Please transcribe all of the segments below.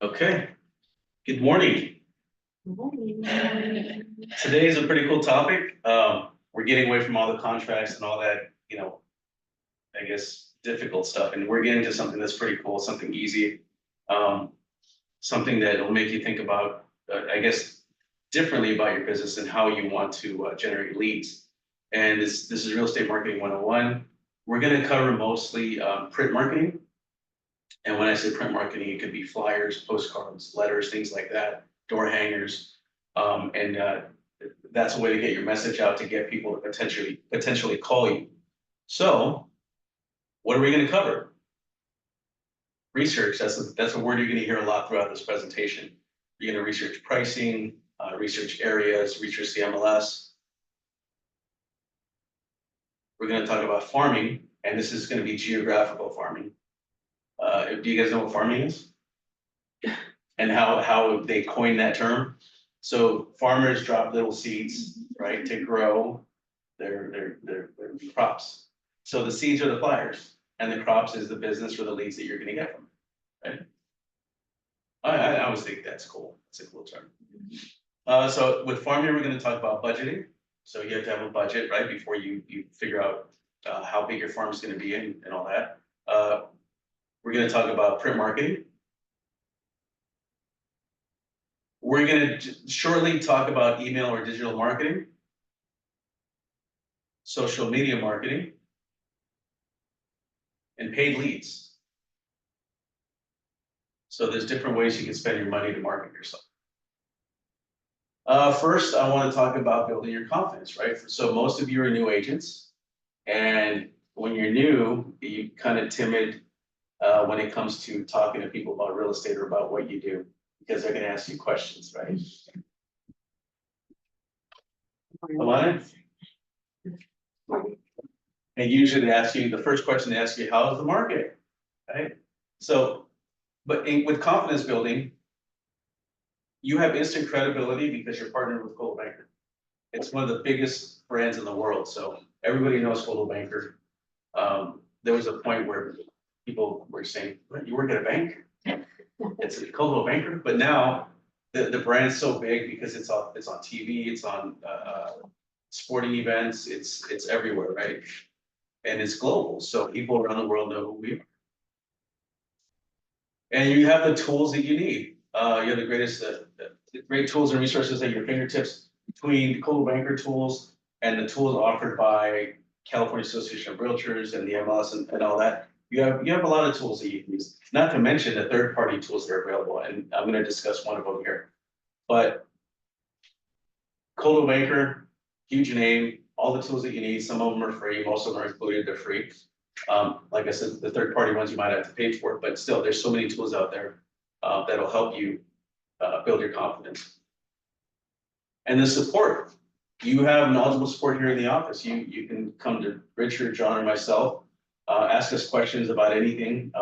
Okay, good morning. Today is a pretty cool topic. We're getting away from all the contracts and all that, I guess, difficult stuff, and we're getting to something that's pretty cool, something easy. Um, Something that will make you think about, I guess, differently about your business and how you want to generate leads. And this is Real Estate Marketing 101. We're gonna cover mostly print marketing. And when I say print marketing, it could be flyers, postcards, letters, things like that, door hangers. And that's a way to get your message out to get people to potentially call you. So what are we going to cover? Research. That's a word you're going to hear a lot throughout this presentation. You're going to research pricing, research areas, research the MLS. We're going to talk about farming, and this is going to be geographical farming. Do you guys know what farming is? And how they coined that term? So farmers drop little seeds, right, to grow their crops. So the seeds are the flyers, and the crops is the business or the leads that you're going to get from it, right? I always think that's cool. It's a cool term. So with farming, we're going to talk about budgeting. So you have to have a budget, right, before you figure out how big your farm is going to be and all that. We're going to talk about print marketing. We're going to shortly talk about email or digital marketing, social media marketing, and paid leads. So there's different ways you can spend your money to market yourself. First, I want to talk about building your confidence, right? So most of you are new agents, and when you're new, you're kind of timid when it comes to talking to people about real estate or about what you do, because they're going to ask you questions, right? Come on in. And usually they ask you, the first question they ask you, how is the market, right? So, but with confidence building, you have instant credibility because you're partnered with Coldwell Banker. It's one of the biggest brands in the world, so everybody knows Coldwell Banker. There was a point where people were saying, "What, you work at a bank?" It's a Coldwell Banker, but now the brand's so big because it's on TV, it's on sporting events, it's everywhere, right? And it's global, so people around the world know who we are. And you have the tools that you need. You have the great tools and resources at your fingertips between Coldwell Banker tools and the tools offered by California Association of Realtors and the MLS and all that. You have a lot of tools that you can use, not to mention the third-party tools that are available. And I'm going to discuss one of them here. But Coldwell Banker, huge name, all the tools that you need. Some of them are free, most of them are included, they're free. Like I said, the third-party ones you might have to pay for, but still, there's so many tools out there that'll help you build your confidence. And the support, you have knowledgeable support here in the office. You can come to Richard, John, or myself, ask us questions about anything.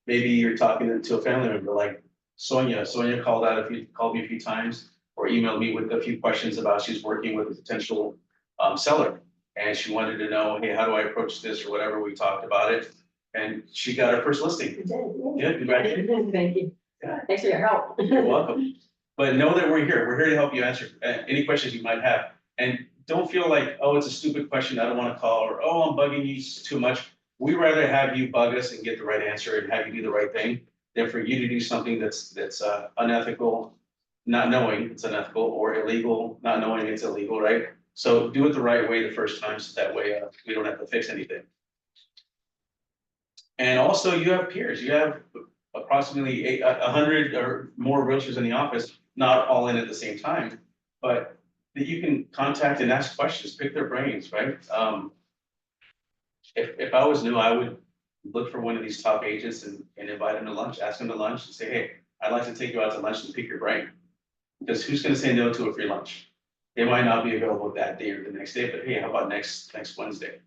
Maybe you're talking to a family member like Sonia. Sonia called me a few times or emailed me with a few questions about she's working with a potential seller. And she wanted to know, hey, how do I approach this or whatever, we talked about it. And she got her first listing. Yeah, congratulations. Thank you. Yeah. Thanks for your help. You're welcome. But know that we're here. We're here to help you answer any questions you might have. And don't feel like, oh, it's a stupid question, I don't want to call, or oh, I'm bugging you too much. We'd rather have you bug us and get the right answer and have you do the right thing than for you to do something that's unethical, not knowing it's unethical, or illegal, not knowing it's illegal, right? So do it the right way the first time, so that way we don't have to fix anything. And also you have peers. You have approximately 100 or more realtors in the office, not all in at the same time, but that you can contact and ask questions, pick their brains, right? If I was new, I would look for one of these top agents and invite them to lunch, ask them to lunch and say, hey, I'd like to take you out to lunch and pick your brain. Because who's going to say no to a free lunch? They might not be available that day or the next day, but hey, how about next Wednesday?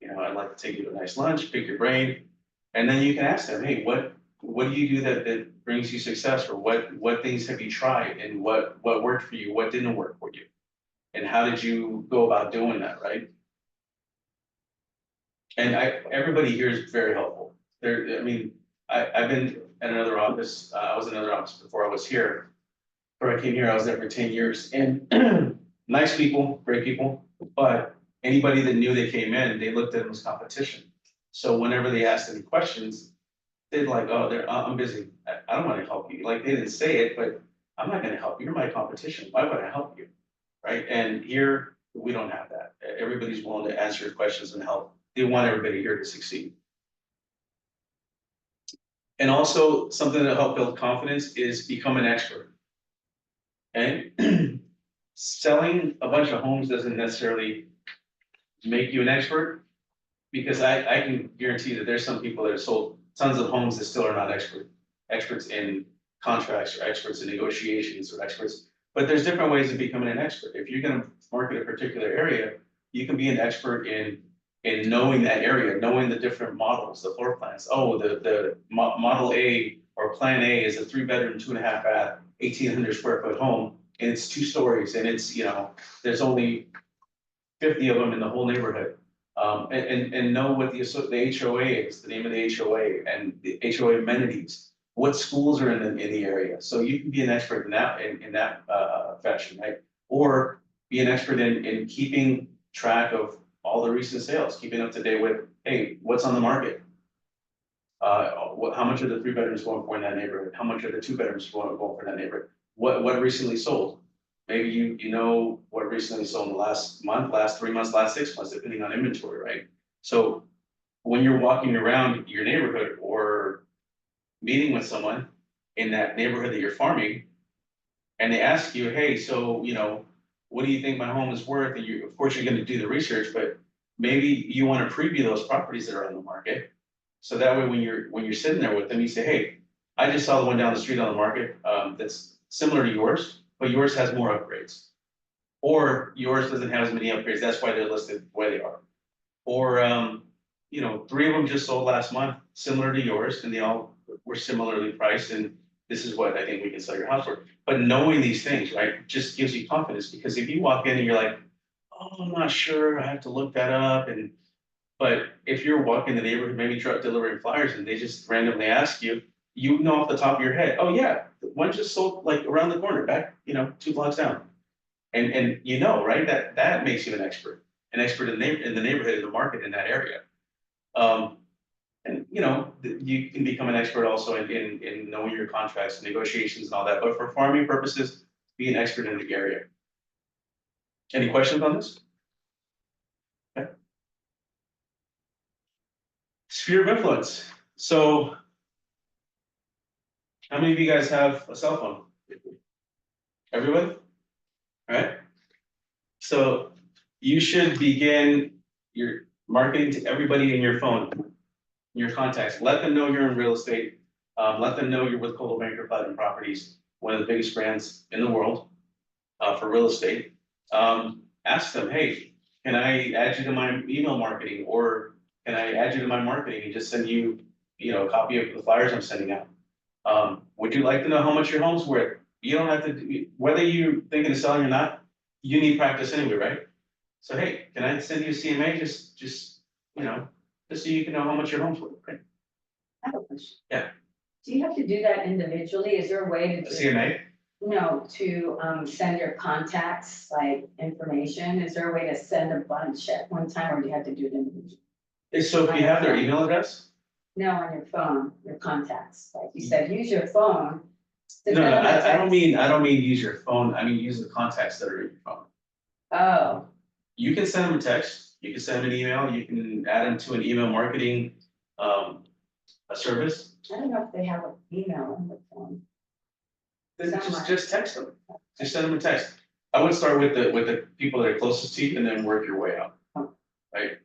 I'd like to take you to a nice lunch, pick your brain, and then you can ask them, hey, what do you do that brings you success, or what things have you tried, and what worked for you, what didn't work for you, and how did you go about doing that, right? And everybody here is very helpful. I've been at another office. I was in another office before I was here. Before I came here, I was there for 10 years, and nice people, great people, but anybody that knew they came in, they looked at them as competition. So whenever they asked any questions, they'd like, oh, I'm busy. I don't want to help you. Like, they didn't say it, but I'm not gonna help you. You're my competition. Why would I help you? Right? And here, we don't have that. Everybody's willing to answer your questions and help. They want everybody here to succeed. And also, something to help build confidence is become an expert. And selling a bunch of homes doesn't necessarily make you an expert, because I can guarantee that there's some people that have sold tons of homes that still are not experts in contracts, or experts in negotiations, or experts. But there's different ways of becoming an expert. If you're gonna market a particular area, you can be an expert in knowing that area, knowing the different models, the floor plans. Oh, the model A or plan A is a 3-bedroom, 2.5 bath, 1,800 square foot home, and it's 2 stories, and it's, there's only 50 of them in the whole neighborhood. And know what the HOA is, the name of the HOA, and the HOA amenities, what schools are in the area. So you can be an expert in that fashion, right? Or be an expert in keeping track of all the recent sales, keeping up to date with, hey, what's on the market? How much are the 3 bedrooms going for in that neighborhood? How much are the 2 bedrooms going for in that neighborhood? What recently sold? Maybe you know what recently sold in the last month, last 3 months, last 6 months, depending on inventory, right? So when you're walking around your neighborhood or meeting with someone in that neighborhood that you're farming, and they ask you, hey, so, what do you think my home is worth? And of course, you're gonna do the research, but maybe you wanna preview those properties that are on the market. So that way, when you're sitting there with them, you say, hey, I just saw the one down the street on the market, that's similar to yours, but yours has more upgrades. Or yours doesn't have as many upgrades, that's why they're listed the way they are. Or, 3 of them just sold last month, similar to yours, and they all were similarly priced, and this is what I think we can sell your house for. But knowing these things, right, just gives you confidence, because if you walk in and you're like, oh, I'm not sure, I have to look that up, but if you're walking the neighborhood, maybe truck delivering flyers, and they just randomly ask you, you know off the top of your head, oh yeah, one just sold like around the corner, back, 2 blocks down. And right, that makes you an expert in the neighborhood, in the market, in that area. And you can become an expert also in knowing your contracts and negotiations and all that, but for farming purposes, be an expert in the area. Any questions on this? Okay. Sphere of influence. So how many of you guys have a cell phone? Everyone? All right. So you should begin your marketing to everybody in your phone, your contacts. Let them know you're in real estate. Let them know you're with Coldwell Banker Platinum Properties, one of the biggest brands in the world for real estate. Ask them, hey, can I add you to my email marketing, or can I add you to my marketing and just send you, a copy of the flyers I'm sending out? Would you like to know how much your home's worth? You don't have to, whether you're thinking of selling or not, you need practice anyway, right? So, hey, can I send you a CMA, just so you can know how much your home's worth, right? I have a question. Yeah. Do you have to do that individually? Is there a way to A do? CMA? No, to send your contacts, like, information? Is there a way to send a bunch at one time, or do you have to do it individually? So if you have their email address? No, on your phone, your contacts, like you said, use your phone. to No, send them a I don't text. mean use your phone, I mean use the contacts that are in your phone. Oh, You can send them a text, you can send them an email, you can add them to an email marketing, a service. I don't know if they have an email on the phone. Then Somewhere. just text them, just send them a text. I would start with the people that are closest to you and then work your way out, right?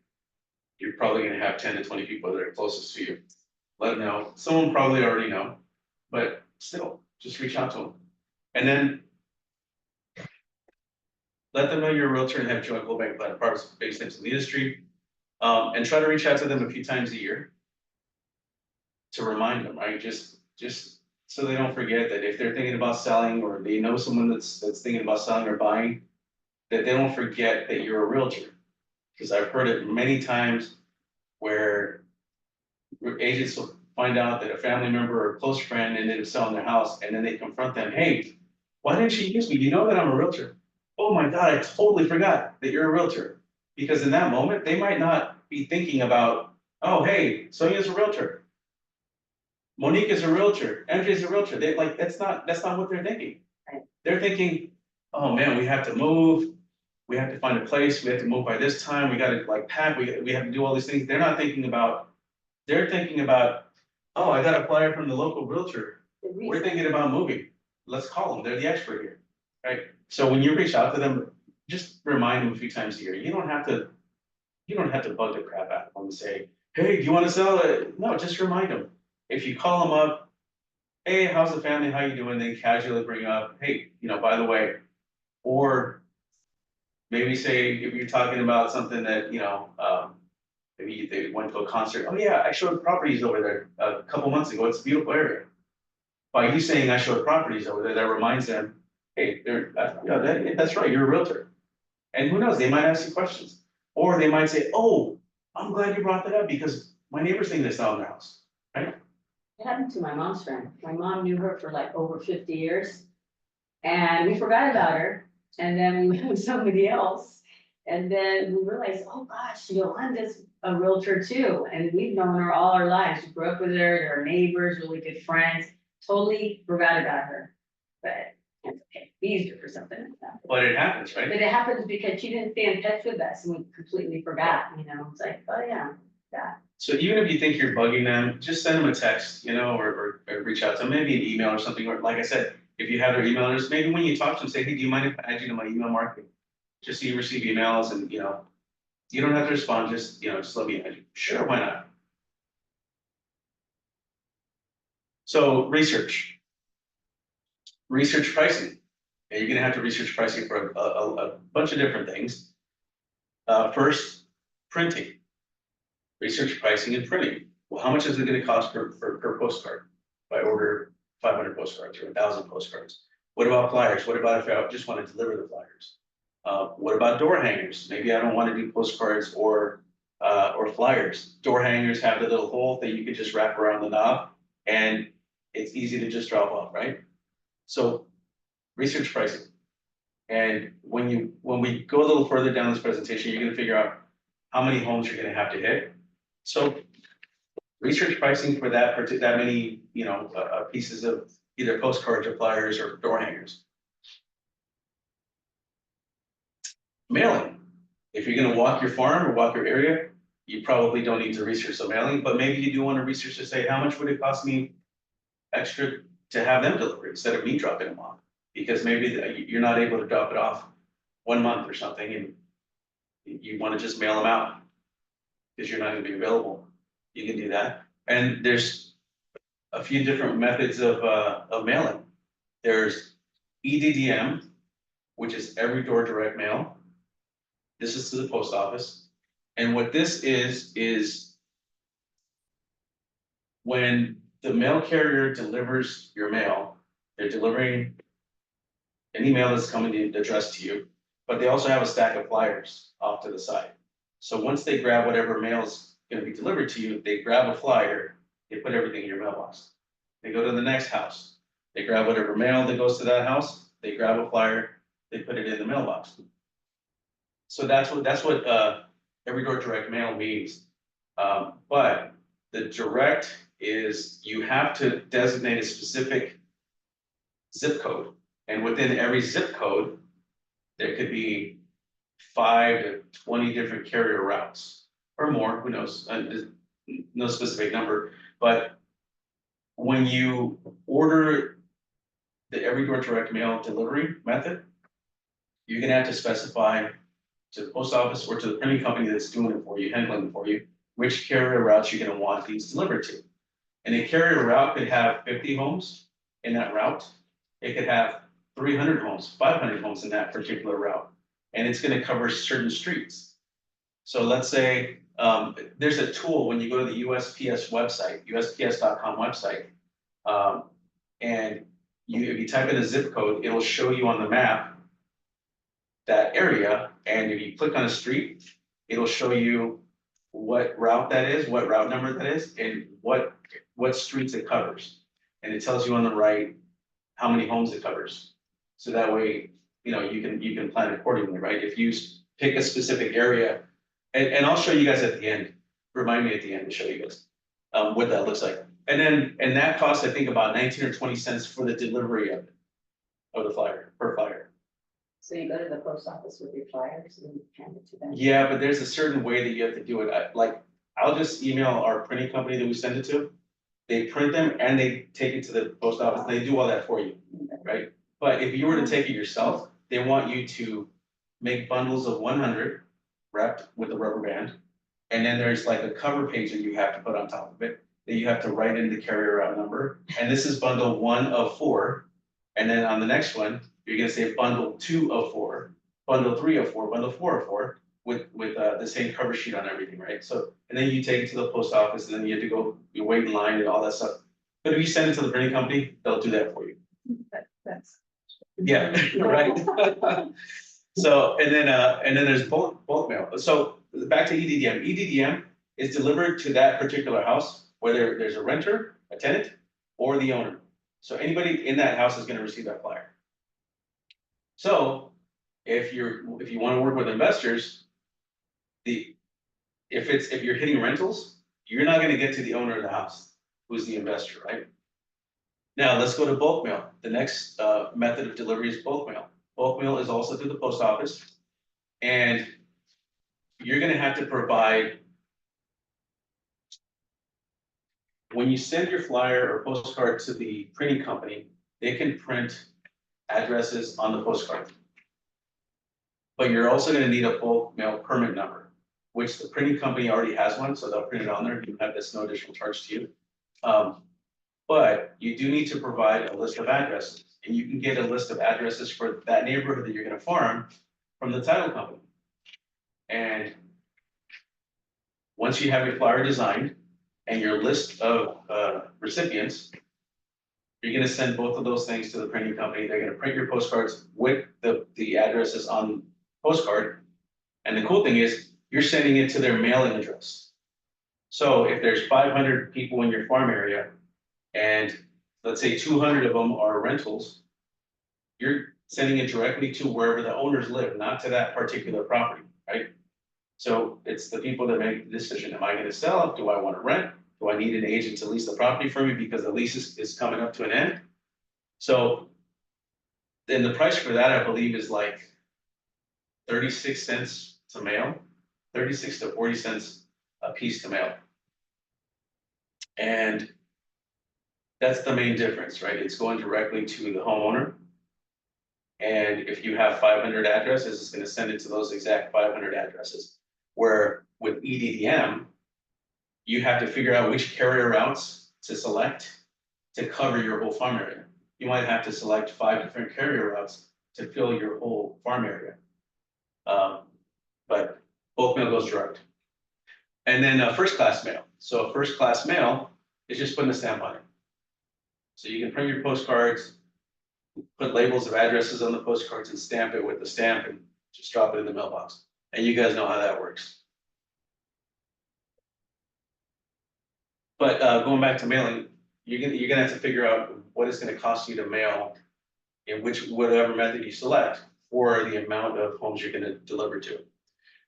You're probably gonna have 10 to 20 people that are closest to you. Let them know, someone probably already know, but still, just reach out to them. And then let them know you're a realtor and have joint Coldwell Banker Platinum Properties based in the industry. And try to reach out to them a few times a year to remind them, right? Just so they don't forget that if they're thinking about selling, or they know someone that's thinking about selling or buying, that they don't forget that you're a realtor. Because I've heard it many times where agents will find out that a family member or a close friend ended up selling their house, and then they confront them, hey, why didn't you use me? You know that I'm a realtor. Oh my God, I totally forgot that you're a realtor. Because in that moment, they might not be thinking about, oh, hey, Sonia's a realtor. Monique is a realtor, MJ is a realtor. They like, that's not what they're thinking. Right. They're thinking, oh man, we have to move. We have to find a place. We have to move by this time. We got to like pack. We have to do all these things. They're not thinking about, they're thinking about, oh, I got a flyer from the local realtor. We're thinking about moving. Let's call them. They're the expert here, right? So when you reach out to them, just remind them a few times a year. You don't have to bug the crap out of them and say, hey, do you want to sell it? No, just remind them. If you call them up, hey, how's the family? How you doing? They casually bring up, hey, by the way, or maybe say if you're talking about something that, maybe they went to a concert. Oh yeah, I showed properties over there a couple months ago. It's a beautiful area. By you saying I showed properties over there, that reminds them, hey, that's right, you're a realtor. And who knows, they might ask you questions. Or they might say, oh, I'm glad you brought that up because my neighbor's thinking of selling their house, right? It happened to my mom's friend. My mom knew her for like over 50 years. And we forgot about her. And then we went with somebody else. And then we realized, oh gosh, Yolanda's a realtor too. And we've known her all our lives. We grew up with her, our neighbors, really good friends. Totally forgot about her. But it's okay. We used her for something like that. But it happens, right? But it happens because she didn't stay in touch with us and we completely forgot, It's like, oh yeah, that. So even if you think you're bugging them, just send them a text, or reach out to them, maybe an email or something, or like I said, if you have their email address, maybe when you talk to them, say, hey, do you mind if I add you to my email marketing? Just so you receive emails and, you don't have to respond, just let me add you. Sure, why not? So research pricing. And you're gonna have to research pricing for a bunch of different things. First, printing. Research pricing and printing. Well, how much is it gonna cost per postcard? If I order 500 postcards or 1,000 postcards. What about flyers? What about if I just want to deliver the flyers? What about door hangers? Maybe I don't want to do postcards or flyers. Door hangers have the little hole that you can just wrap around the knob and it's easy to just drop off, right? So research pricing. And when we go a little further down this presentation, you're gonna figure out how many homes you're gonna have to hit. So research pricing for that many, pieces of either postcards or flyers or door hangers. Mailing. If you're gonna walk your farm or walk your area, you probably don't need to research the mailing, but maybe you do want to research to say, how much would it cost me extra to have them deliver instead of me dropping them off? Because maybe you're not able to drop it off 1 month or something and you want to just mail them out because you're not gonna be available. You can do that. And there's a few different methods of mailing. There's EDDM, which is every door direct mail. This is to the post office. And what this is when the mail carrier delivers your mail, they're delivering any mail that's coming addressed to you, but they also have a stack of flyers off to the side. So once they grab whatever mail's gonna be delivered to you, they grab a flyer, they put everything in your mailbox. They go to the next house, they grab whatever mail that goes to that house, they grab a flyer, they put it in the mailbox. So that's what every door direct mail means. But the direct is you have to designate a specific zip code. And within every zip code, there could be 5 to 20 different carrier routes or more, who knows, no specific number. But when you order the every door direct mail delivery method, you're gonna have to specify to the post office or to the printing company that's doing it for you, handling it for you, which carrier routes you're gonna want these delivered to. And a carrier route could have 50 homes in that route. It could have 300 homes, 500 homes in that particular route. And it's gonna cover certain streets. So let's say there's a tool when you go to the USPS website, USPS.com website, and if you type in a zip code, it'll show you on the map that area, and if you click on a street, it'll show you what route that is, what route number that is, and what streets it covers. And it tells you on the right how many homes it covers. So that way, you can plan accordingly, right? If you pick a specific area, and I'll show you guys at the end, remind me at the end to show you guys, what that looks like. And that costs, I think, about 19 or 20 cents for the delivery of the flyer, per flyer. So you go to the post office with your flyers and hand it to them? Yeah, but there's a certain way that you have to do it. I'll just email our printing company that we send it to. They print them and they take it to the post office. They do all that for you, right? But if you were to take it yourself, they want you to make bundles of 100 wrapped with a rubber band. And then there's like a cover page that you have to put on top of it, that you have to write in the carrier route number. And this is bundle 1 of 4. And then on the next one, you're gonna say bundle 2 of 4, bundle 3 of 4, bundle 4 of 4, with the same cover sheet on everything, right? So, and then you take it to the post office, and then you have to go, you wait in line and all that stuff. But if you send it to the printing company, they'll do that for you. That's. Yeah, right. So, and then there's bulk mail. So back to EDDM. EDDM is delivered to that particular house, whether there's a renter, a tenant, or the owner. So anybody in that house is gonna receive that flyer. So if you wanna work with investors, if you're hitting rentals, you're not gonna get to the owner of the house, who's the investor, right? Now, let's go to bulk mail. The next method of delivery is bulk mail. Bulk mail is also through the post office. And you're gonna have to provide, when you send your flyer or postcard to the printing company, they can print addresses on the postcard. But you're also gonna need a bulk mail permit number, which the printing company already has one, so they'll print it on there. You have this, no additional charge to you. But you do need to provide a list of addresses, and you can get a list of addresses for that neighborhood that you're gonna farm from the title company. And once you have your flyer designed and your list of recipients, you're gonna send both of those things to the printing company. They're gonna print your postcards with the addresses on postcard. And the cool thing is, you're sending it to their mailing address. So if there's 500 people in your farm area, and let's say 200 of them are rentals, you're sending it directly to wherever the owners live, not to that particular property, right? So it's the people that make the decision. Am I gonna sell? Do I wanna rent? Do I need an agent to lease the property for me because the lease is coming up to an end? So then the price for that, I believe, is like 36 cents to mail, 36 to 40 cents a piece to mail. And that's the main difference, right? It's going directly to the homeowner. And if you have 500 addresses, it's gonna send it to those exact 500 addresses. Where with EDDM, you have to figure out which carrier routes to select to cover your whole farm area. You might have to select 5 different carrier routes to fill your whole farm area. But bulk mail goes direct. And then first class mail. So first class mail is just putting a stamp on it. So you can print your postcards, put labels of addresses on the postcards and stamp it with the stamp and just drop it in the mailbox. And you guys know how that works. But going back to mailing, you're gonna have to figure out what it's gonna cost you to mail in whatever method you select for the amount of homes you're gonna deliver to.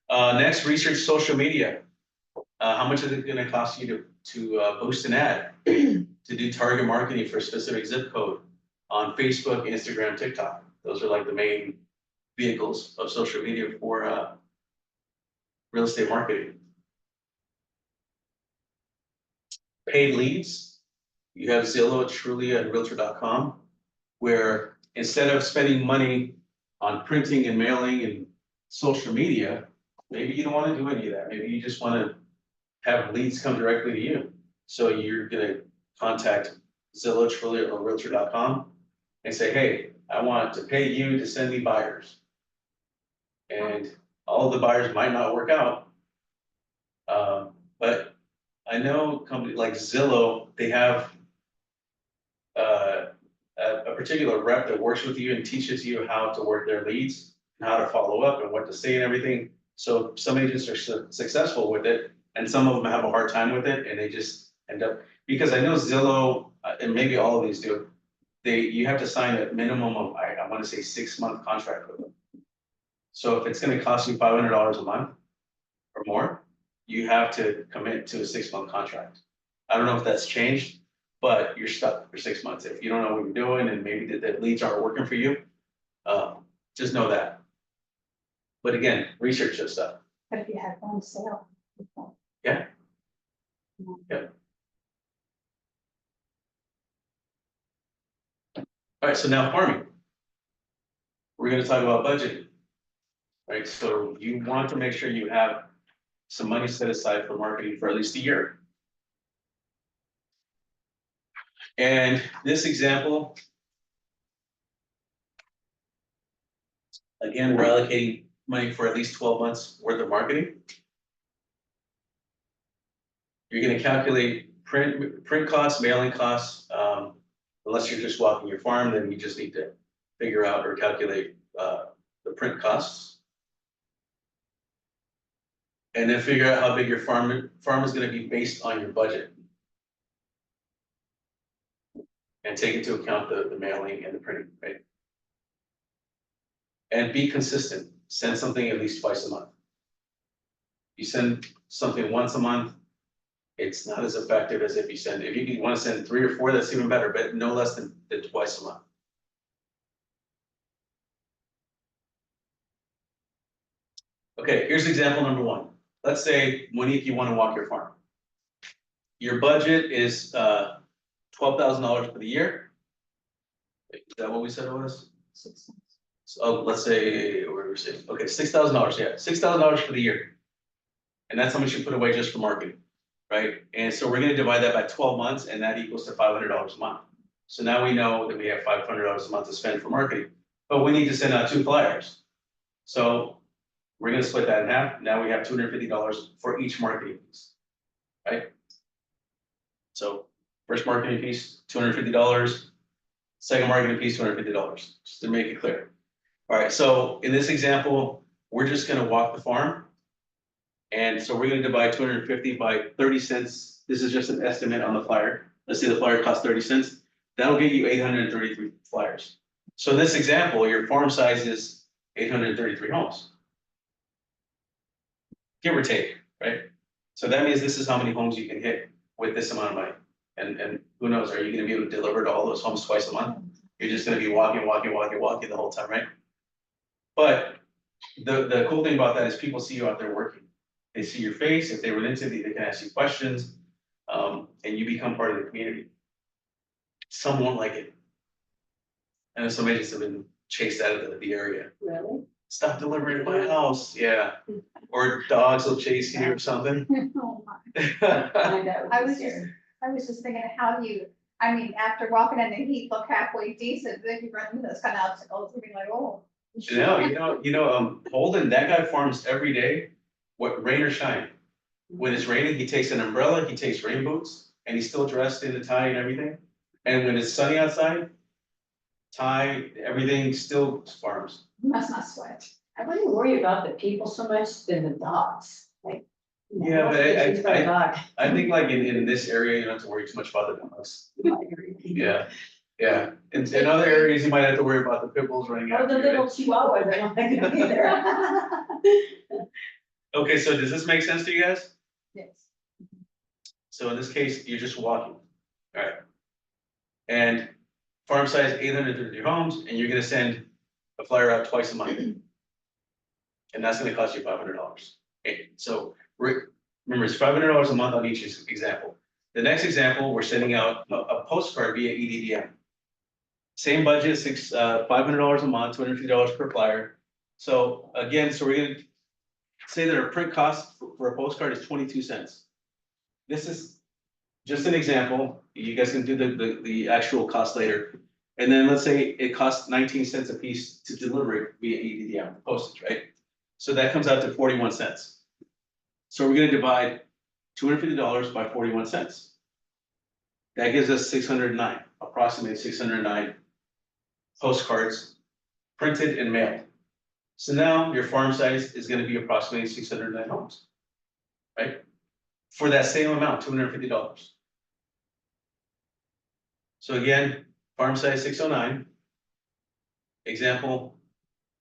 Next, research social media. How much is it gonna cost you to boost an ad, to do target marketing for a specific zip code on Facebook, Instagram, TikTok? Those are like the main vehicles of social media for real estate marketing. Paid leads, you have Zillow, Trulia, and Realtor.com, where instead of spending money on printing and mailing and social media, maybe you don't want to do any of that. Maybe you just want to have leads come directly to you. So you're gonna contact Zillow, Trulia, or Realtor.com and say, hey, I want to pay you to send me buyers. And all of the buyers might not work out. But I know companies like Zillow, they have a particular rep that works with you and teaches you how to work their leads and how to follow up and what to say and everything. So some agents are successful with it, And some of them have a hard time with it and they just end up, because I know Zillow, and maybe all of these do. You have to sign a minimum of, I wanna say 6-month contract with them. So if it's gonna cost you $500 a month or more, you have to commit to a 6-month contract. I don't know if that's changed, but you're stuck for 6 months. If you don't know what you're doing and maybe the leads aren't working for you, just know that. But again, research this stuff. But if you had one sale. Yeah. All right, so now farming. We're gonna talk about budgeting. Right, so you want to make sure you have some money set aside for marketing for at least a year. And this example. Again, we're allocating money for at least 12 months worth of marketing. You're gonna calculate print costs, mailing costs, unless you're just walking your farm, then you just need to figure out or calculate the print costs. And then figure out how big your farm is gonna be based on your budget. And take into account the mailing and the printing, right? And be consistent, send something at least twice a month. You send something once a month, it's not as effective as if you wanna send 3 or 4, that's even better, but no less than twice a month. Okay, here's example number 1. Let's say, Monique, you wanna walk your farm. Your budget is $12,000 for the year. Is that what we said it was? 6 months. So let's say, where we say, okay, $6,000, yeah, $6,000 for the year. And that's how much you put away just for marketing, right? And so we're gonna divide that by 12 months and that equals to $500 a month. So now we know that we have $500 a month to spend for marketing, but we need to send out 2 flyers. So we're gonna split that in half. Now we have $250 for each marketing piece, right? So first marketing piece, $250. Second marketing piece, $250, just to make it clear. All right, so in this example, we're just gonna walk the farm. And so we're gonna divide 250 by 30 cents. This is just an estimate on the flyer. Let's say the flyer costs 30 cents. That'll get you 833 flyers. So this example, your farm size is 833 homes. Give or take, right? So that means this is how many homes you can hit with this amount of money. And who knows, are you gonna be able to deliver to all those homes twice a month? You're just gonna be walking the whole time, right? But the cool thing about that is people see you out there working. They see your face, if they run into you, they can ask you questions, and you become part of the community. Some won't like it. And some agents have been chased out of the area. Really? Stop delivering to my house, yeah. Or dogs will chase you or something. Oh my. My dad I was scared. I was just thinking, how do you, I mean, after walking in the heat, look halfway decent, then you run into those kind of obstacles, and be like, oh. Holden, that guy farms every day, what rain or shine. When it's raining, he takes an umbrella, he takes rain boots, and he's still dressed in the tie and everything. And when it's sunny outside, tie, everything still farms. You must not sweat. I wouldn't worry about the people so much than the dogs, like. you know, Yeah, but it's for a dog. I think like in this area, you don't have to worry too much about the dogs. Yeah, yeah. In other areas, you might have to worry about the pit bulls running Or after the you, right? little chihuahua, they're not gonna be there. Okay, so does this make sense to you guys? Yes. So in this case, you're just walking, alright? And farm size 833 homes, and you're gonna send a flyer out twice a month. And that's gonna cost you $500. Okay, so remember, it's $500 a month on each example. The next example, we're sending out a postcard via EDDM. Same budget, $500 a month, $250 per flyer. So again, so we're gonna say that our print cost for a postcard is 22 cents. This is just an example. You guys can do the actual cost later. And then let's say it costs 19 cents a piece to deliver it via EDDM, postage, right? So that comes out to 41 cents. So we're gonna divide $250 by 41 cents. That gives us 609, approximately 609 postcards printed and mailed. So now your farm size is gonna be approximately 609 homes, right? for that same amount, $250. So again, farm size 609. Example,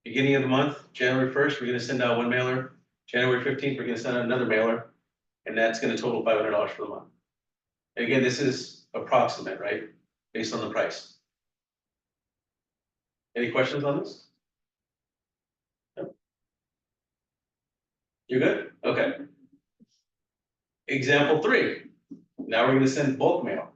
beginning of the month, January 1st, we're gonna send out one mailer. January 15th, we're gonna send out another mailer. And that's gonna total $500 for the month. And again, this is approximate, right? Based on the price. Any questions on this? No? You're good? Okay. Example 3. Now we're gonna send bulk mail.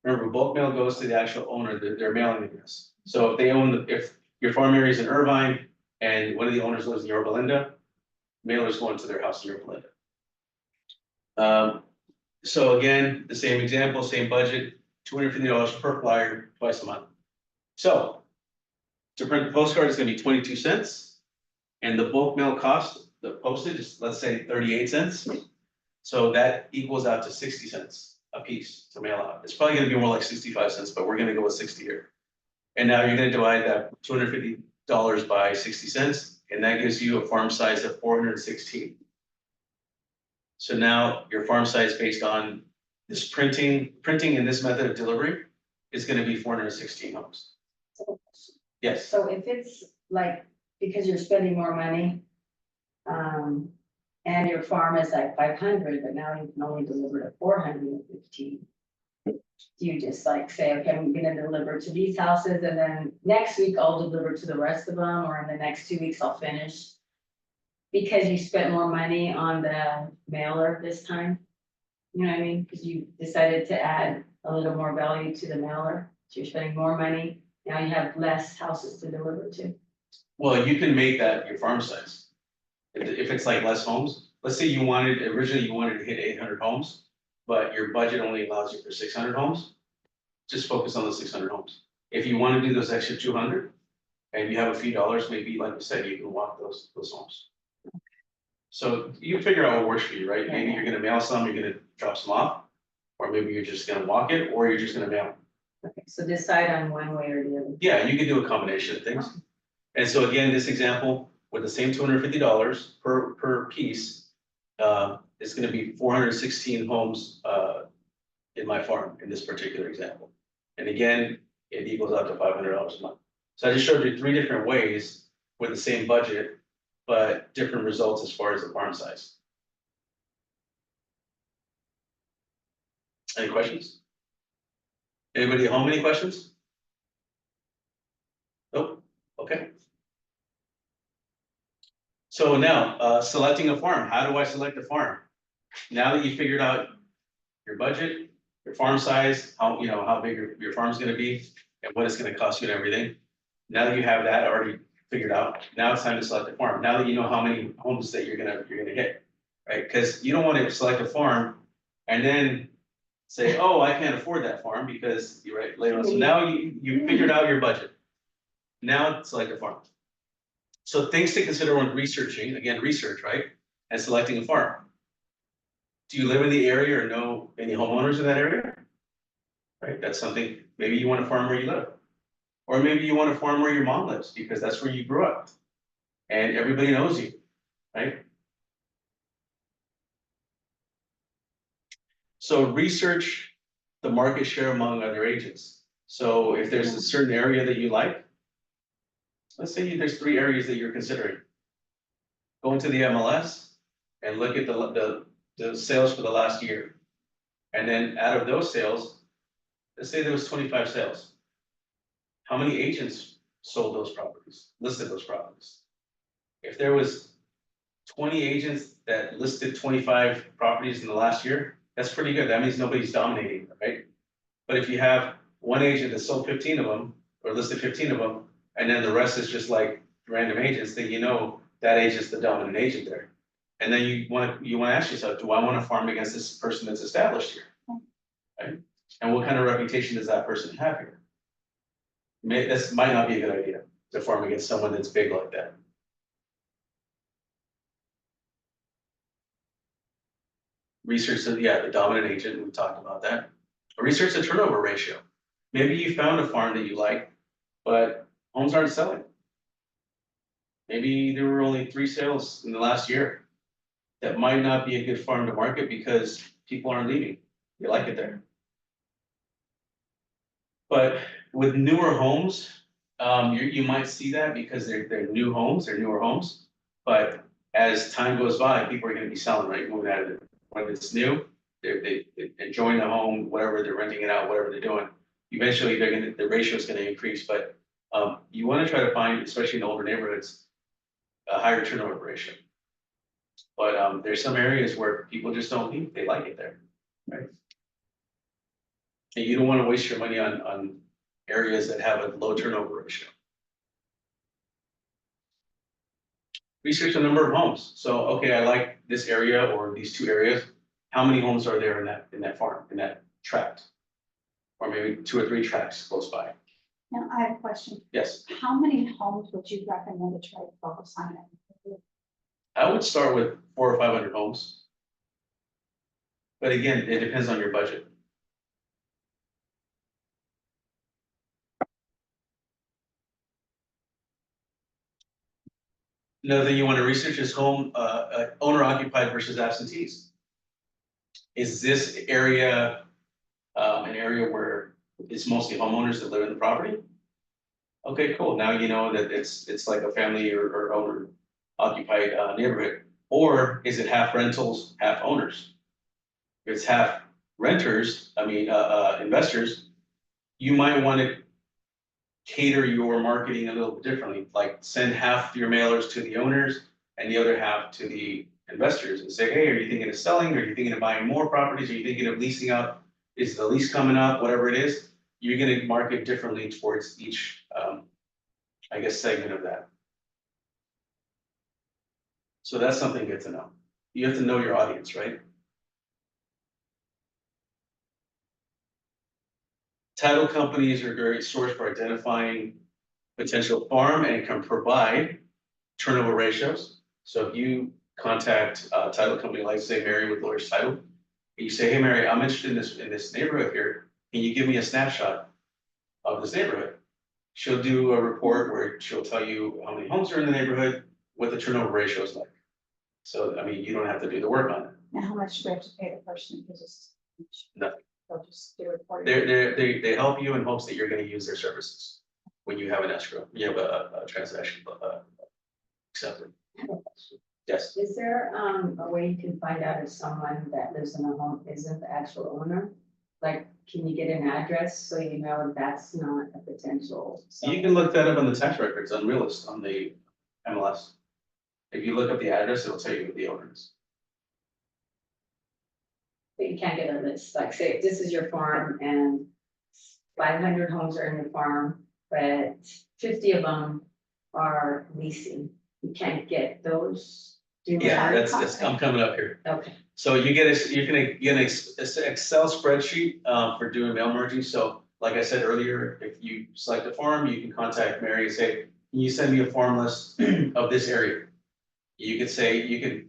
Remember, bulk mail goes to the actual owner, their mailing address. So if they own, if your farm area is in Irvine and one of the owners lives in Yorba Linda, mailer's going to their house in Yorba Linda. So again, the same example, same budget, $250 per flyer twice a month. So to print the postcard is gonna be 22 cents. And the bulk mail cost, the postage is, let's say, 38 cents. So that equals out to 60 cents a piece to mail out. It's probably gonna be more like 65 cents, but we're gonna go with 60 here. And now you're gonna divide that $250 by 60 cents, and that gives you a farm size of 416. So now your farm size based on this printing in this method of delivery is gonna be 416 homes. Yes, So if it's like, because you're spending more money, and your farm is like 500, but now you can only deliver to 415. Do you just like say, okay, I'm gonna deliver to these houses and then next week I'll deliver to the rest of them, or in the next 2 weeks I'll finish? Because you spent more money on the mailer this time? You know what I mean? Because you decided to add a little more value to the mailer, so you're spending more money, now you have less houses to deliver to. well, you can make that your farm size. If it's like less homes, let's say originally you wanted to hit 800 homes, but your budget only allows you for 600 homes. Just focus on the 600 homes. If you want to do those extra 200 and you have a few dollars, maybe like you said, you can walk those homes. So you figure out what works for you, right? Maybe you're gonna mail some, you're gonna drop some off, or maybe you're just gonna walk it, or you're just gonna mail. Okay, so decide on one way or the other. Yeah, you can do a combination of things. And so again, this example with the same $250 per piece, is gonna be 416 homes in my farm in this particular example. And again, it equals out to $500 a month. So I just showed you 3 different ways with the same budget, but different results as far as the farm size. Any questions? Anybody at home, any questions? Nope, okay. So now, selecting a farm, how do I select a farm? Now that you figured out your budget, your farm size, how big your farm's gonna be, and what it's gonna cost you and everything. Now that you have that already figured out, now it's time to select a farm. Now that you know how many homes that you're gonna hit, right? Because you don't want to select a farm and then say, oh, I can't afford that farm because you're right later on. So now you figured out your budget. Now select a farm. So things to consider when researching, again, research, right? And selecting a farm. Do you live in the area or know any homeowners in that area? Right, that's something, maybe you want a farm where you live. Or maybe you want a farm where your mom lives because that's where you grew up. And everybody knows you, right? So research the market share among other agents. So if there's a certain area that you like, let's say there's 3 areas that you're considering. Go into the MLS and look at the sales for the last year. And then out of those sales, let's say there was 25 sales. How many agents sold those properties, listed those properties? If there was 20 agents that listed 25 properties in the last year, that's pretty good. That means nobody's dominating, right? But if you have one agent that sold 15 of them or listed 15 of them, and then the rest is just like random agents, then you know that agent's the dominant agent there. And then you want to ask yourself, do I want to farm against this person that's established here? Right? And what kind of reputation does that person have here? This might not be a good idea to farm against someone that's big like that. Research, the dominant agent, we talked about that. Research the turnover ratio. Maybe you found a farm that you like, but homes aren't selling. Maybe there were only 3 sales in the last year. that might not be a good farm to market because people aren't leaving, they like it there. But with newer homes, you might see that because they're new homes, they're newer homes. But as time goes by, people are gonna be selling, right, moving out of it. When it's new, they're enjoying the home, whatever, they're renting it out, whatever they're doing. Eventually, the ratio is gonna increase, but, you wanna try to find, especially in older neighborhoods, a higher turnover ratio. But, there's some areas where people just don't leave, they like it there, right? And you don't wanna waste your money on areas that have a low turnover ratio. Research the number of homes. So, okay, I like this area or these two areas. How many homes are there in that farm, in that tract? Or maybe 2 or 3 tracts close by. Now, I have a question. Yes, How many homes would you recommend to try to focus on it? I would start with 400 or 500 homes. But again, it depends on your budget. Another thing you want to research is home, owner occupied versus absentees. Is this area, an area where it's mostly homeowners that live in the property? Okay, cool. Now you know that it's like a family or owner occupied neighborhood. Or is it half rentals, half owners? If it's half renters, investors, you might want to cater your marketing a little bit differently, like send half your mailers to the owners and the other half to the investors and say, hey, are you thinking of selling? Are you thinking of buying more properties? Are you thinking of leasing out? Is the lease coming up? Whatever it is, you're gonna market differently towards each, segment of that. So that's something good to know. You have to know your audience, right? Title companies are a great source for identifying potential farm and can provide turnover ratios. So if you contact a title company like say Mary with Lawyers Title, and you say, hey Mary, I'm interested in this neighborhood here. Can you give me a snapshot of this neighborhood? She'll do a report where she'll tell you how many homes are in the neighborhood, what the turnover ratio is like. So, you don't have to do the work on it. Now, how much do we have to pay the person? Because it's. Nothing. They'll just do it for you. They help you in hopes that you're gonna use their services when you have an escrow, you have a transaction, accepted. Yes, Is there, a way you can find out if someone that lives in a home isn't the actual owner? Like, can you get an address so you know that's not a potential? you can look that up on the tax records on Realist, on the MLS. If you look up the address, it'll tell you who the owner is. But you can't get a list, like say, this is your farm and 500 homes are in the farm, but 50 of them are leasing. You can't get those. Do you Yeah, remember? I'm coming up here. Okay, So you're gonna get an Excel spreadsheet, for doing mail merging. So like I said earlier, if you select a farm, you can contact Mary and say, can you send me a farm list of this area? You could say, you can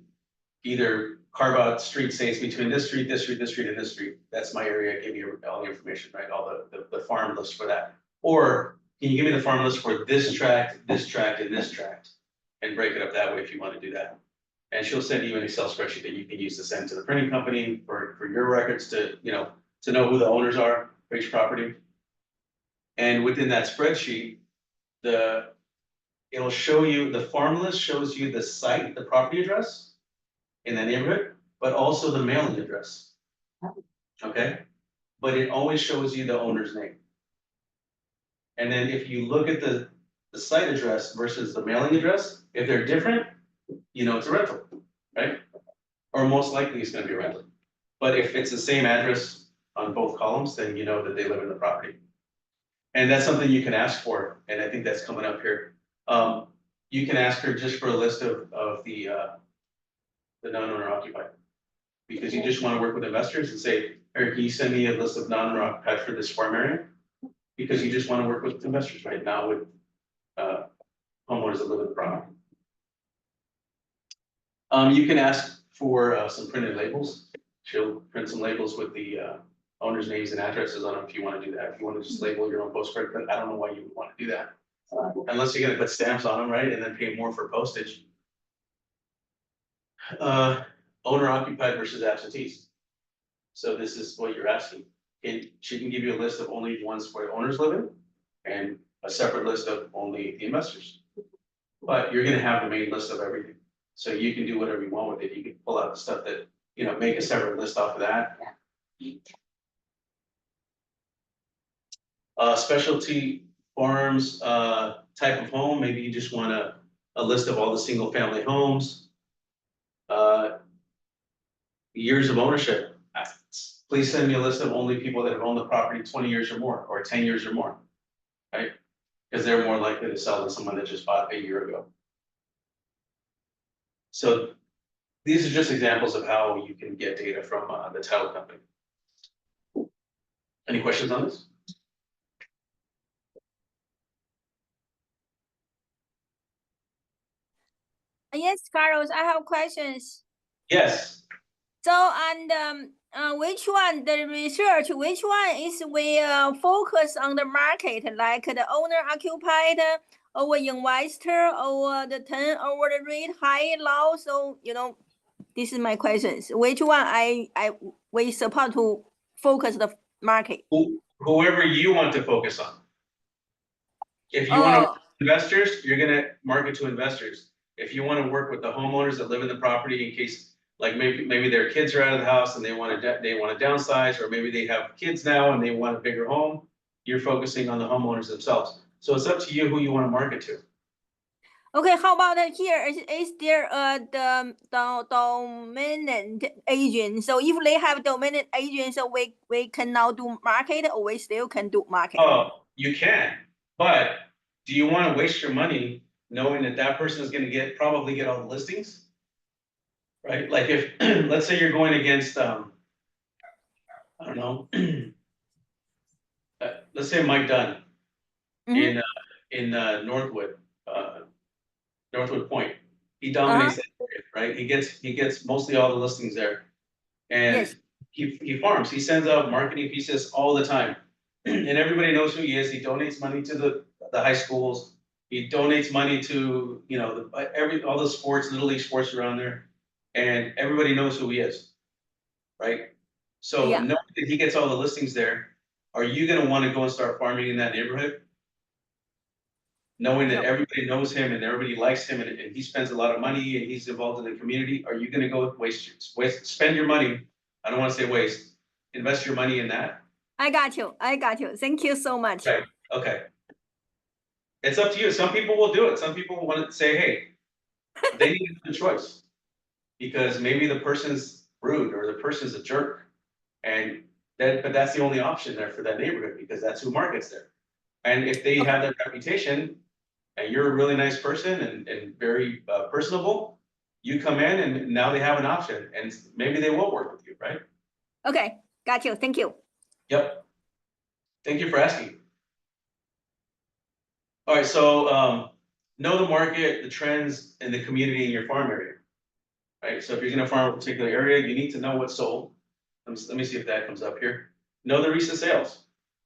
either carve out streets, say it's between this street, this street, this street, and this street. That's my area, give you all the information, right, all the farm list for that. Or can you give me the farm list for this tract, and this tract? And break it up that way if you want to do that. And she'll send you an Excel spreadsheet that you can use to send to the printing company for your records to know who the owners are for each property. And within that spreadsheet, it'll show you, the farm list shows you the site, the property address in the neighborhood, but also the mailing address. Okay, but it always shows you the owner's name. And then if you look at the site address versus the mailing address, if they're different, it's a rental, right? Or most likely it's gonna be a rental. But if it's the same address on both columns, then you know that they live in the property. And that's something you can ask for, and I think that's coming up here. You can ask her just for a list of the non-owner occupied. Because you just wanna work with investors and say, Eric, can you send me a list of non-owner occupied for this farm area? Because you just wanna work with investors right now with homeowners that live in the property. You can ask for some printed labels. She'll print some labels with the owners' names and addresses on them if you want to do that. If you want to just label your own postcard, but I don't know why you would want to do that. Unless you're gonna put stamps on them, right, and then pay more for postage. owner occupied versus absentees. So this is what you're asking. She can give you a list of only ones where owners live in and a separate list of only the investors. But you're gonna have the main list of everything. So you can do whatever you want with it. You can pull out the stuff that, make a separate list off of that. Specialty farms, type of home, maybe you just want a list of all the single family homes. Years of ownership, please send me a list of only people that have owned the property 20 years or more, or 10 years or more. Right? Because they're more likely to sell than someone that just bought a year ago. So these are just examples of how you can get data from the title company. Any questions on this? Yes, Carlos, I have questions. Yes. So, and which one, the research, which one is we focus on the market, like the owner occupied or investor or the turnover rate high, low? So, this is my questions. Which one we support to focus the market? Whoever you want to focus on. If you want to work with investors, you're gonna market to investors. If you want to work with the homeowners that live in the property in case, like maybe their kids are out of the house and they want to downsize, or maybe they have kids now and they want a bigger home, you're focusing on the homeowners themselves. So it's up to you who you want to market to. Okay, how about here? Is there the dominant agent? So if they have dominant agent, so we can now do market, or we still can do market? Oh, you can, but do you want to waste your money knowing that that person is going to probably get all the listings? Right? Like if, let's say you're going against, I don't know, let's say Mike Dunn in Northwood Point. He dominates that area, right? He gets mostly all the listings there. And Yes. he farms, he sends out marketing pieces all the time. And everybody knows who he is. He donates money to the high schools. He donates money to, all the sports, little league sports around there. And everybody knows who he is. Right? So knowing that he gets all the listings there, are you gonna want to go and start farming in that neighborhood? Knowing that everybody knows him and everybody likes him and he spends a lot of money and he's involved in the community, are you gonna go spend your money? I don't want to say waste, invest your money in that? I got you. Thank you so much. Okay. It's up to you. Some people will do it. Some people want to say, hey, they need a choice. Because maybe the person's rude or the person's a jerk. But that's the only option there for that neighborhood because that's who markets there. And if they have that reputation and you're a really nice person and very personable, you come in and now they have an option and maybe they will work with you, right? Okay, got you. Thank you. Yep. Thank you for asking. All right, so know the market, the trends, and the community in your farm area. Right, so if you're gonna farm a particular area, you need to know what's sold. Let me see if that comes up here. Know the recent sales,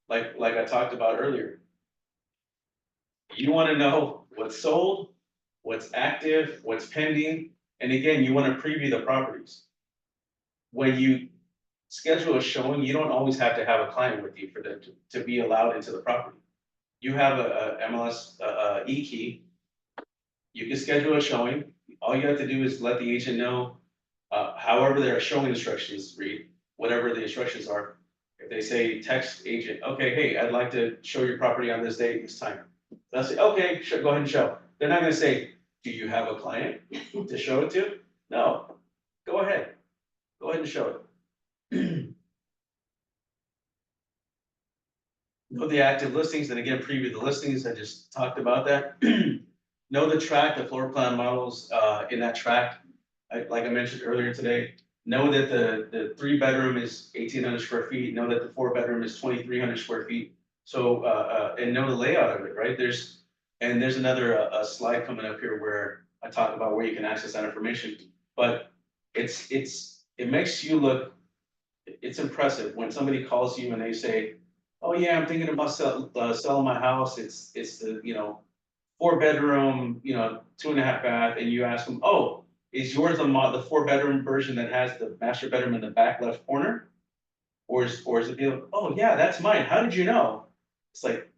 like I talked about earlier. You wanna know what's sold, what's active, what's pending, and again, you wanna preview the properties. When you schedule a showing, you don't always have to have a client with you for them to be allowed into the property. You have a MLS e-key. You can schedule a showing. All you have to do is let the agent know, however their showing instructions read, whatever the instructions are. If they say text agent, okay, hey, I'd like to show your property on this date, this time. They'll say, okay, sure, go ahead and show. They're not gonna say, do you have a client to show it to? No, go ahead. Go ahead and show it. Know the active listings, and again, preview the listings. I just talked about that. Know the tract, the floor plan models in that tract. Like I mentioned earlier today, know that the 3-bedroom is 1,800 square feet. Know that the 4-bedroom is 2,300 square feet. So and know the layout of it, right? There's another a slide coming up here where I talk about where you can access that information. But it makes you look. It's impressive when somebody calls you and they say, oh yeah, I'm thinking about selling my house. It's the 4-bedroom, 2.5 bath, and you ask them, oh, is yours the 4-bedroom version that has the master bedroom in the back left corner? Or is it, oh yeah, that's mine, how did you know? It's like,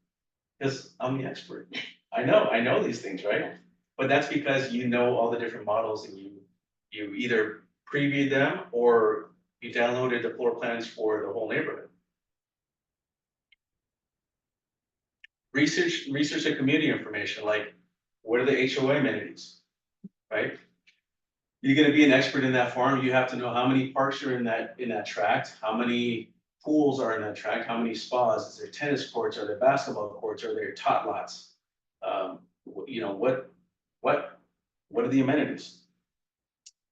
because I'm the expert, I know these things, right? But that's because you know all the different models and you either previewed them or you downloaded the floor plans for the whole neighborhood. Research the community information, like what are the HOA amenities, right? You're gonna be an expert in that farm, you have to know how many parks are in that tract, how many pools are in that tract, how many spas, is there tennis courts, are there basketball courts, are there tot lots? You know, what are the amenities?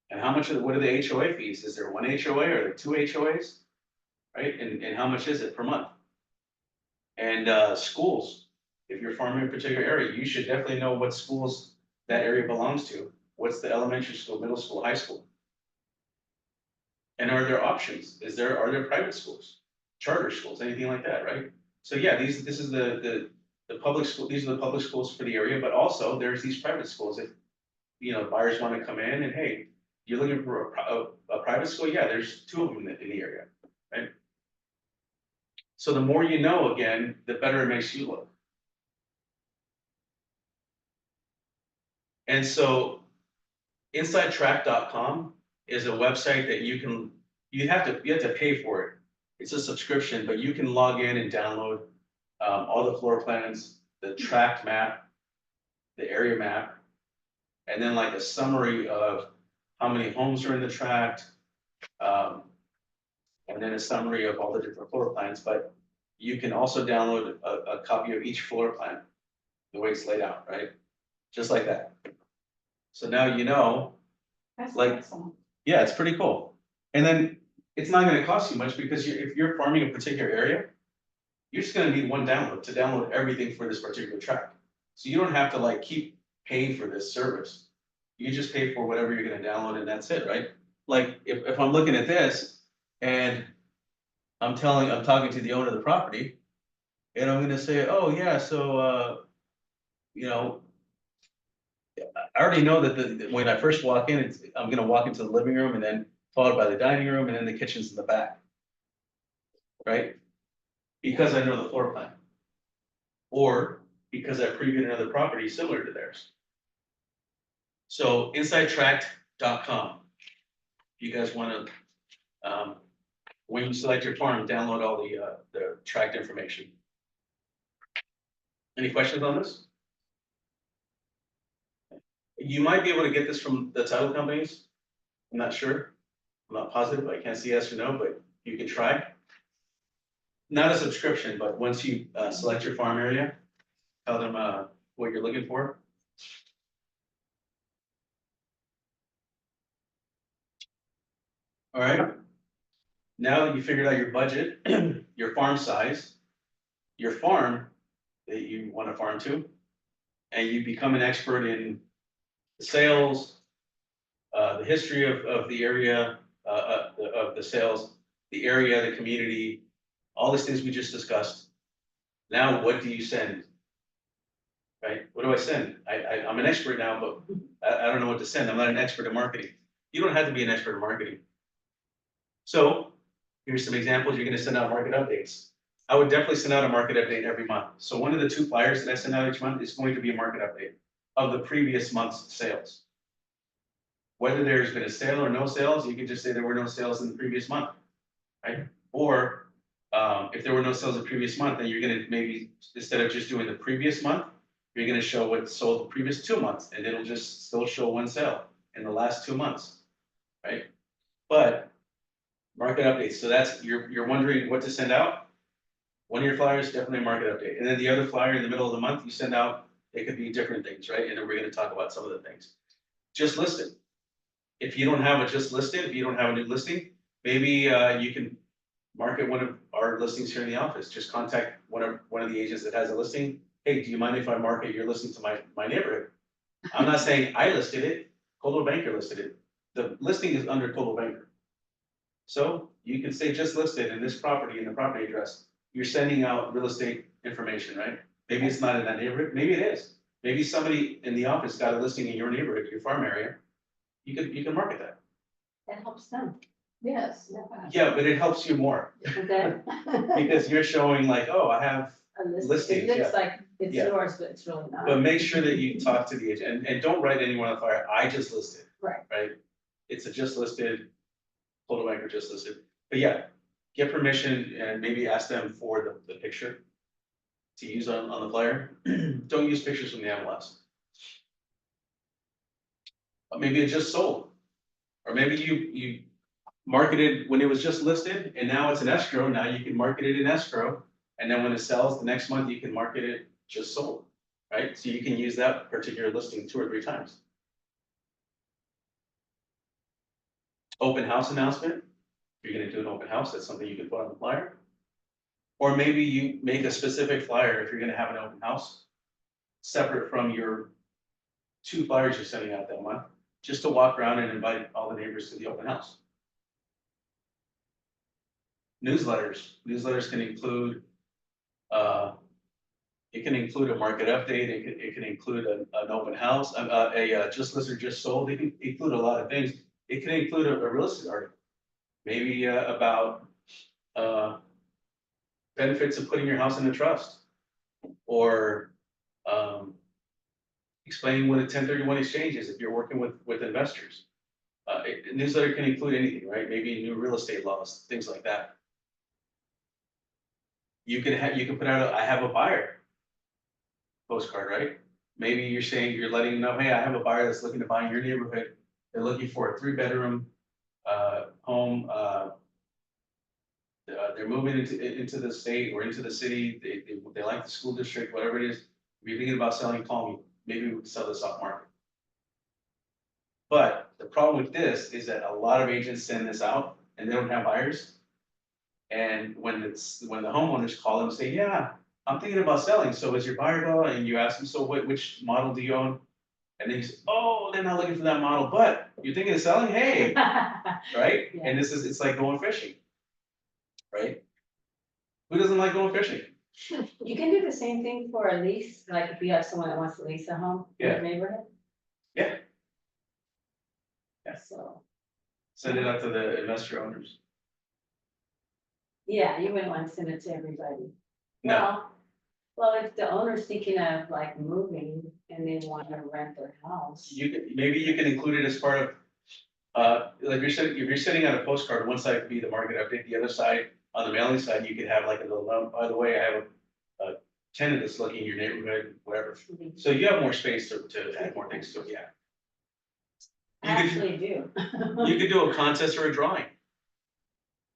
And how much, what are the HOA fees? Is there one HOA or are there two HOAs? Right, and how much is it per month? And schools, if you're farming a particular area, you should definitely know what schools that area belongs to. What's the elementary school, middle school, high school? And are there options? Are there private schools, charter schools, anything like that, right? So yeah, this is the public school, these are the public schools for the area, but also there's these private schools. If, you know, buyers want to come in and, hey, you're looking for a private school, yeah, there's 2 of them in the area, right? So the more you know, again, the better it makes you look. And so InsideTrack.com is a website that you have to pay for it. It's a subscription, but you can log in and download all the floor plans, the tract map, the area map, and then like a summary of how many homes are in the tract, and then a summary of all the different floor plans. But you can also download a copy of each floor plan, the way it's laid out, right? Just like that. So now you know, That's like, excellent. yeah, it's pretty cool. And then it's not gonna cost you much because if you're farming a particular area, you're just gonna need one download to download everything for this particular tract. So you don't have to like keep paying for this service. You just pay for whatever you're gonna download and that's it, right? Like if I'm looking at this and I'm talking to the owner of the property and I'm gonna say, oh yeah, so you know, I already know that when I first walk in, I'm gonna walk into the living room and then followed by the dining room and then the kitchen's in the back. Right? Because I know the floor plan. Or because I previewed another property similar to theirs. So InsideTrack.com. If you guys wanna, when you select your farm, download all the tract information. Any questions on this? You might be able to get this from the title companies. I'm not sure. I'm not positive. I can't say yes or no, but you can try. Not a subscription, but once you select your farm area, tell them what you're looking for. All right. Now that you figured out your budget, your farm size, your farm that you want to farm to, and you become an expert in the sales, the history of the area, of the sales, the area, the community, all these things we just discussed. Now, what do you send? Right? What do I send? I'm an expert now, but I don't know what to send. I'm not an expert in marketing. You don't have to be an expert in marketing. So here's some examples. You're going to send out market updates. I would definitely send out a market update every month. So one of the 2 flyers that I send out each month is going to be a market update of the previous month's sales. Whether there's been a sale or no sales, you can just say there were no sales in the previous month, right? Or if there were no sales the previous month, then you're gonna maybe, instead of just doing the previous month, you're gonna show what sold the previous 2 months, and it'll just still show one sale in the last 2 months, right? But market updates, so that's, you're wondering what to send out? One of your flyers, definitely a market update, and then the other flyer in the middle of the month, you send out, it could be different things, right? And then we're gonna talk about some of the things. Just listed. If you don't have it just listed, if you don't have a new listing, maybe you can market one of our listings here in the office. Just contact one of the agents that has a listing. Hey, do you mind if I market your listing to my neighborhood? I'm not saying I listed it, Coldwell Banker listed it. The listing is under Coldwell Banker. So you can say just listed in this property, in the property address. You're sending out real estate information, right? Maybe it's not in that neighborhood, maybe it is. Maybe somebody in the office got a listing in your neighborhood, your farm area. you can market that. That helps them. Yes. Yeah, but it helps you more, Okay. because you're showing like, oh, I have, A list- Listings, It yeah. looks like it's Yeah. yours, but it's really not. but make sure that you talk to the agent, and don't write anyone on the flyer, I just listed. Right. Right? It's a just listed, Coldwell Banker just listed, but yeah, get permission and maybe ask them for the picture to use on the flyer. Don't use pictures from the MLS. Maybe it just sold, or maybe you marketed when it was just listed, and now it's an escrow, now you can market it in escrow. And then when it sells the next month, you can market it just sold, right? So you can use that particular listing 2 or 3 times. Open house announcement, if you're gonna do an open house, that's something you can put on the flyer. Or maybe you make a specific flyer if you're gonna have an open house, separate from your 2 flyers you're sending out that month, just to walk around and invite all the neighbors to the open house. Newsletters can include, it can include a market update, it can include an open house, a just listed, just sold, it can include a lot of things. It can include a real estate article, maybe about benefits of putting your house in a trust, or explaining what a 1031 exchange is if you're working with investors. A newsletter can include anything, right? Maybe new real estate laws, things like that. You can put out I have a buyer postcard, right? Maybe you're saying, you're letting them know, hey, I have a buyer that's looking to buy in your neighborhood. They're looking for a 3-bedroom home. They're moving into the state or into the city. They like the school district, whatever it is. If you're thinking about selling, call me. Maybe we can sell this off market. But the problem with this is that a lot of agents send this out and they don't have buyers. And when the homeowners call them and say, yeah, I'm thinking about selling, so is your buyer blah? And you ask them, so which model do you own? And then you say, oh, they're not looking for that model, but you're thinking of selling, hey, right? Yeah. And it's like going fishing, right? Who doesn't like going fishing? You can do the same thing for a lease, like if you have someone that wants to lease a home in your neighborhood. Yeah. Yeah. So, Send it out to the investor owners. yeah, you wouldn't want to send it to everybody. No, Well, if the owner's thinking of like moving and they want to rent their house. maybe you can include it as part of, like if you're sending out a postcard, one side could be the market update, the other side, on the mailing side, you could have like a little note, by the way, I have a tenant that's looking in your neighborhood, whatever. So you have more space to add more things to it, yeah. I actually do. You could do a contest or a drawing.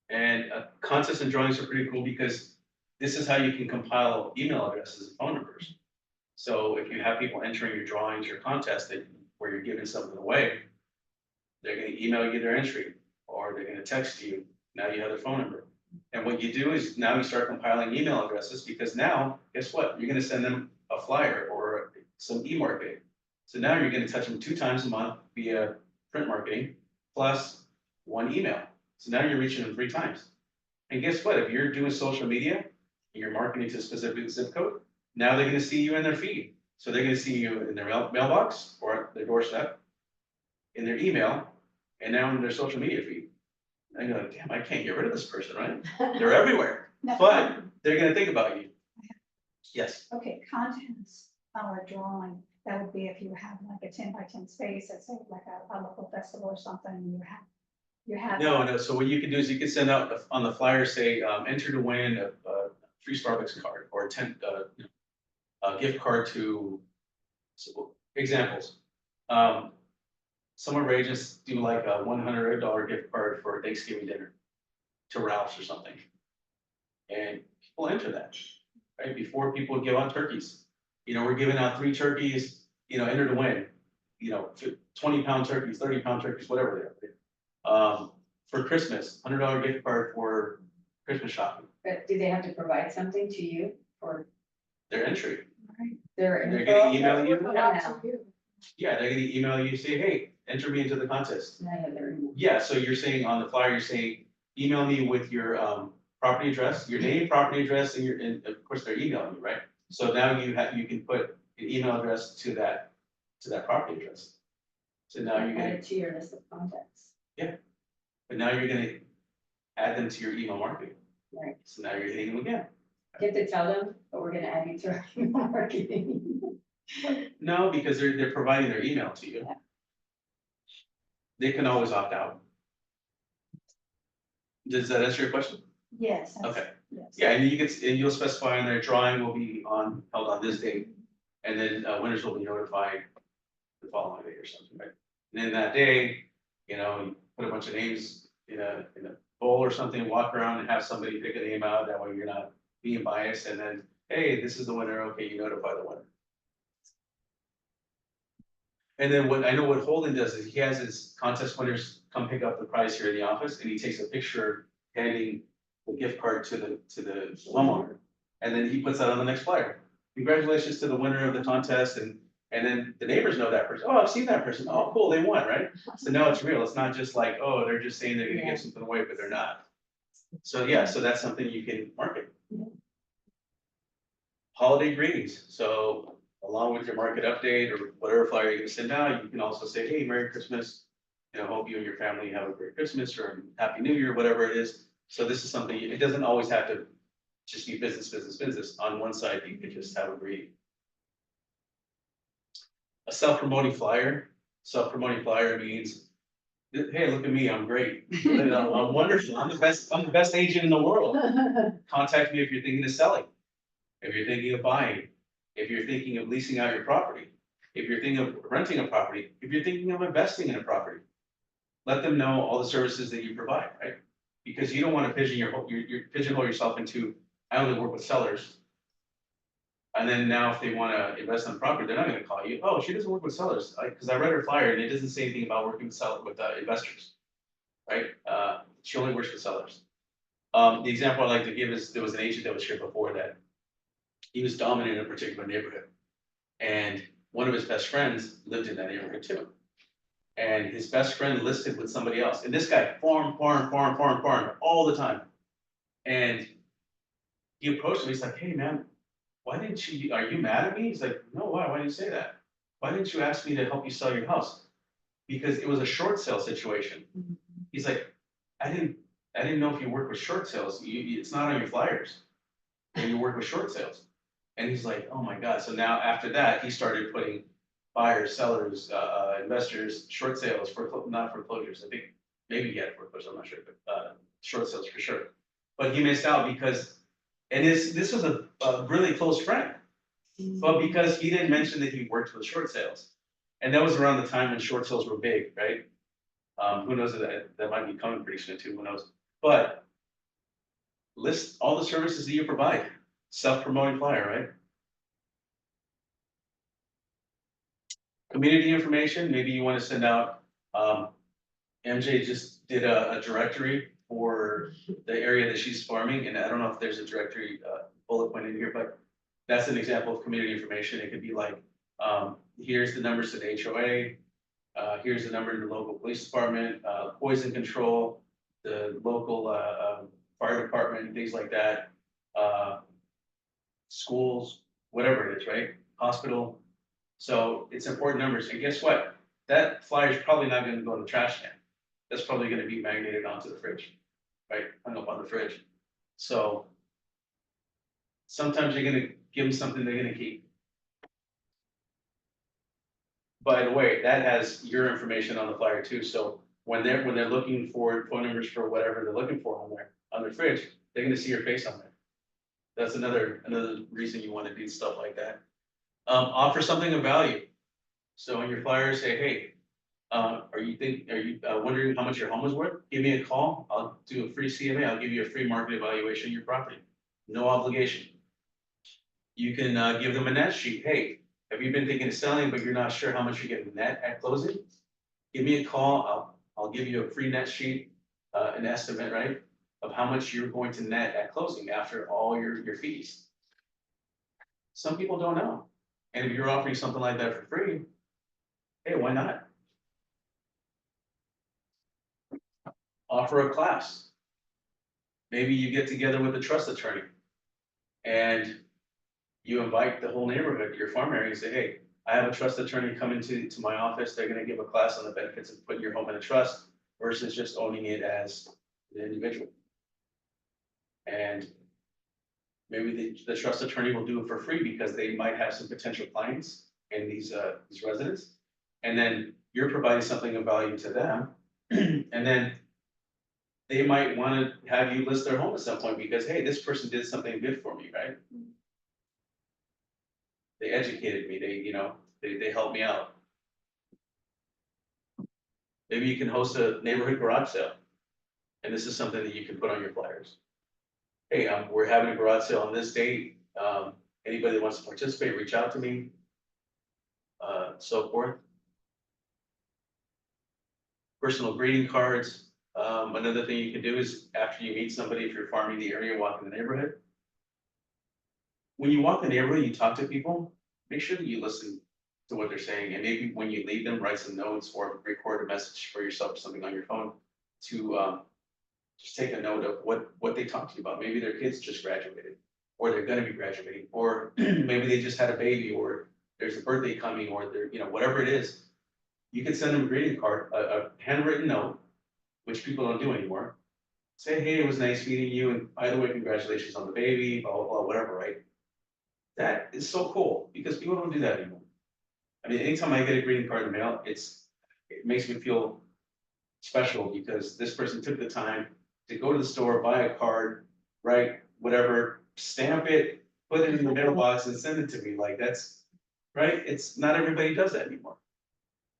And contests and drawings are pretty cool because this is how you can compile email addresses and phone numbers. So if you have people entering your drawings, your contest where you're giving something away, they're gonna email you their entry, or they're gonna text you, now you have their phone number. And what you do is now you start compiling email addresses, because now, guess what? You're gonna send them a flyer or some e-marketing. So now you're gonna touch them 2 times a month via print marketing, plus 1 email. So now you're reaching them 3 times. And guess what? If you're doing social media, and you're marketing to a specific zip code, now they're gonna see you in their feed. So they're gonna see you in their mailbox or their doorstep, in their email, and now in their social media feed. And you're like, damn, I can't get rid of this person, right? They're everywhere, but they're gonna think about you. Yes, Okay, contents or drawing, that would be if you have like a 10 by 10 space, let's say like a local festival or something, you have. no, so what you can do is you can send out on the flyer, say, enter to win a free Starbucks card, or a gift card to, so, examples. Some of our agents do like a $100 gift card for Thanksgiving dinner to Ralph's or something. And people enter that, right? Before people give out turkeys. We're giving out 3 turkeys, enter to win, 20-pound turkeys, 30-pound turkeys, whatever they are. For Christmas, $100 gift card for Christmas shopping, But do they have to provide something to you for their entry. their? They're info? gonna email you? Yeah. Yeah, they're gonna email you, say, hey, enter me into the contest. I have their email. Yeah, so you're saying on the flyer, you're saying, email me with your property address, your name, property address, and of course, they're emailing you, right? So now you can put an email address to that property address. So now you're Add gonna, it to your list of contacts. but now you're gonna add them to your email marketing. Right. So now you're hitting them again. You have to tell them, but we're gonna add you to our email marketing. No, because they're providing their email to you. Yeah. They can always opt out. Does that answer your question? Yes. that's- Okay. Yes. Yeah, and and you'll specify in there, drawing will be held on this date, and then winners will be notified the following day or something, right? And then that day, you put a bunch of names in a bowl or something, walk around and have somebody pick a name out, that way you're not being biased, and then, hey, this is the winner, okay, you notify the winner. And then what Holden does is he has his contest winners come pick up the prize here in the office, and he takes a picture handing the gift card to the homeowner. And then he puts that on the next flyer. Congratulations to the winner of the contest, and then the neighbors know that person. Oh, I've seen that person. Oh, cool, they won, right? So now it's real. It's not just like, oh, they're just saying they're gonna Yeah. give something away, but they're not. So yeah, so that's something you can market. Holiday greetings. So along with your market update or whatever flyer you're gonna send out, you can also say, hey, Merry Christmas. Hope you and your family have a great Christmas or Happy New Year, whatever it is. So this is something, it doesn't always have to just be business. On one side, you could just have a greeting. A self-promoting flyer means, hey, look at me, I'm great. I'm wonderful. I'm the best agent in the world. Contact me if you're thinking of selling, if you're thinking of buying, if you're thinking of leasing out your property, if you're thinking of renting a property, if you're thinking of investing in a property. Let them know all the services that you provide, right? Because you don't want to pigeonhole yourself into, I only work with sellers. And then now if they want to invest in property, they're not going to call you, oh, she doesn't work with sellers, because I read her flyer and it doesn't say anything about working with investors, right? She only works with sellers. The example I like to give is there was an agent that was here before that he was dominant in a particular neighborhood. And one of his best friends lived in that neighborhood too. And his best friend listed with somebody else. And this guy farmed all the time. And he approached him, he's like, hey man, are you mad at me? He's like, no, why? Why did you say that? Why didn't you ask me to help you sell your house? Because it was a short sale situation. He's like, I didn't know if you work with short sales. It's not on your flyers. And you work with short sales. And he's like, oh my God. So now after that, he started putting buyers, sellers, investors, short sales not foreclosures. I think maybe he had foreclosures, I'm not sure, but short sales for sure. But he missed out because, and this was a really close friend, but because he didn't mention that he worked with short sales. And that was around the time when short sales were big, right? Who knows, that might be coming pretty soon too, who knows? But list all the services that you provide, self-promoting flyer, right? Community information, maybe you want to send out, MJ just did a directory for the area that she's farming, and I don't know if there's a directory bullet point in here, but that's an example of community information. It could be like, here's the numbers to the HOA, here's the number to the local police department, poison control, the local fire department, things like that, schools, whatever it is, right? Hospital. So it's important numbers. And guess what? That flyer is probably not going to go in the trash can. That's probably going to be magneted onto the fridge, right? Hung up on the fridge. So sometimes you're going to give them something they're going to keep. By the way, that has your information on the flyer too. So when they're looking for phone numbers for whatever they're looking for on their fridge, they're going to see your face on there. That's another reason you want to do stuff like that. Offer something of value. So on your flyer, say, hey, are you wondering how much your home is worth? Give me a call. I'll do a free CMA. I'll give you a free market evaluation of your property. No obligation. You can give them a net sheet. Hey, have you been thinking of selling, but you're not sure how much you're getting net at closing? Give me a call. I'll give you a free net sheet, an estimate, right, of how much you're going to net at closing after all your fees. Some people don't know. And if you're offering something like that for free, hey, why not? Offer a class. Maybe you get together with a trust attorney and you invite the whole neighborhood, your farm area, and say, hey, I have a trust attorney come into my office, they're gonna give a class on the benefits of putting your home in a trust versus just owning it as an individual. And maybe the trust attorney will do it for free because they might have some potential clients in these residents. And then you're providing something of value to them. And then they might want to have you list their home at some point because, hey, this person did something good for me, right? They educated me, they helped me out. Maybe you can host a neighborhood garage sale. And this is something that you can put on your flyers. Hey, we're having a garage sale on this date. Anybody that wants to participate, reach out to me. So forth. Personal greeting cards. Another thing you can do is after you meet somebody, if you're farming the area, walk in the neighborhood. When you walk the neighborhood, you talk to people, make sure that you listen to what they're saying. And maybe when you leave them, write some notes or record a message for yourself or something on your phone to just take a note of what they talked to you about. Maybe their kids just graduated, or they're gonna be graduating, or maybe they just had a baby, or there's a birthday coming, or they're, whatever it is. You can send them a greeting card, a handwritten note, which people don't do anymore. Say, hey, it was nice meeting you, and by the way, congratulations on the baby, blah, blah, blah, whatever, right? That is so cool, because people don't do that anymore. I mean, anytime I get a greeting card in the mail, it makes me feel special, because this person took the time to go to the store, buy a card, write whatever, stamp it, put it in the mailbox and send it to me. Like, that's, right? It's not everybody does that anymore.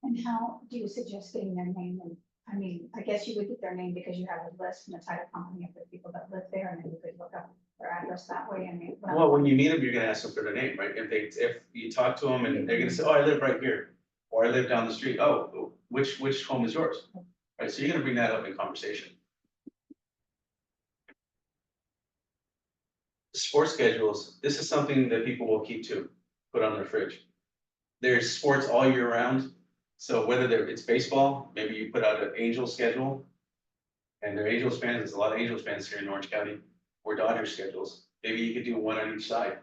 And how do you suggest getting their name? And I mean, I guess you would get their name because you have a list and a title company of the people that live there, and then you could look up their address that way. I mean, Well, when you meet them, you're gonna ask them for their name, right? If you talk to them and they're gonna say, oh, I live right here, or I live down the street, oh, which home is yours? Right, so you're gonna bring that up in conversation. Sports schedules, this is something that people will keep too, put on their fridge. There's sports all year round, so whether it's baseball, maybe you put out an Angels schedule. And they're Angels fans, there's a lot of Angels fans here in Orange County, or Dodgers schedules. Maybe you could do one on each side.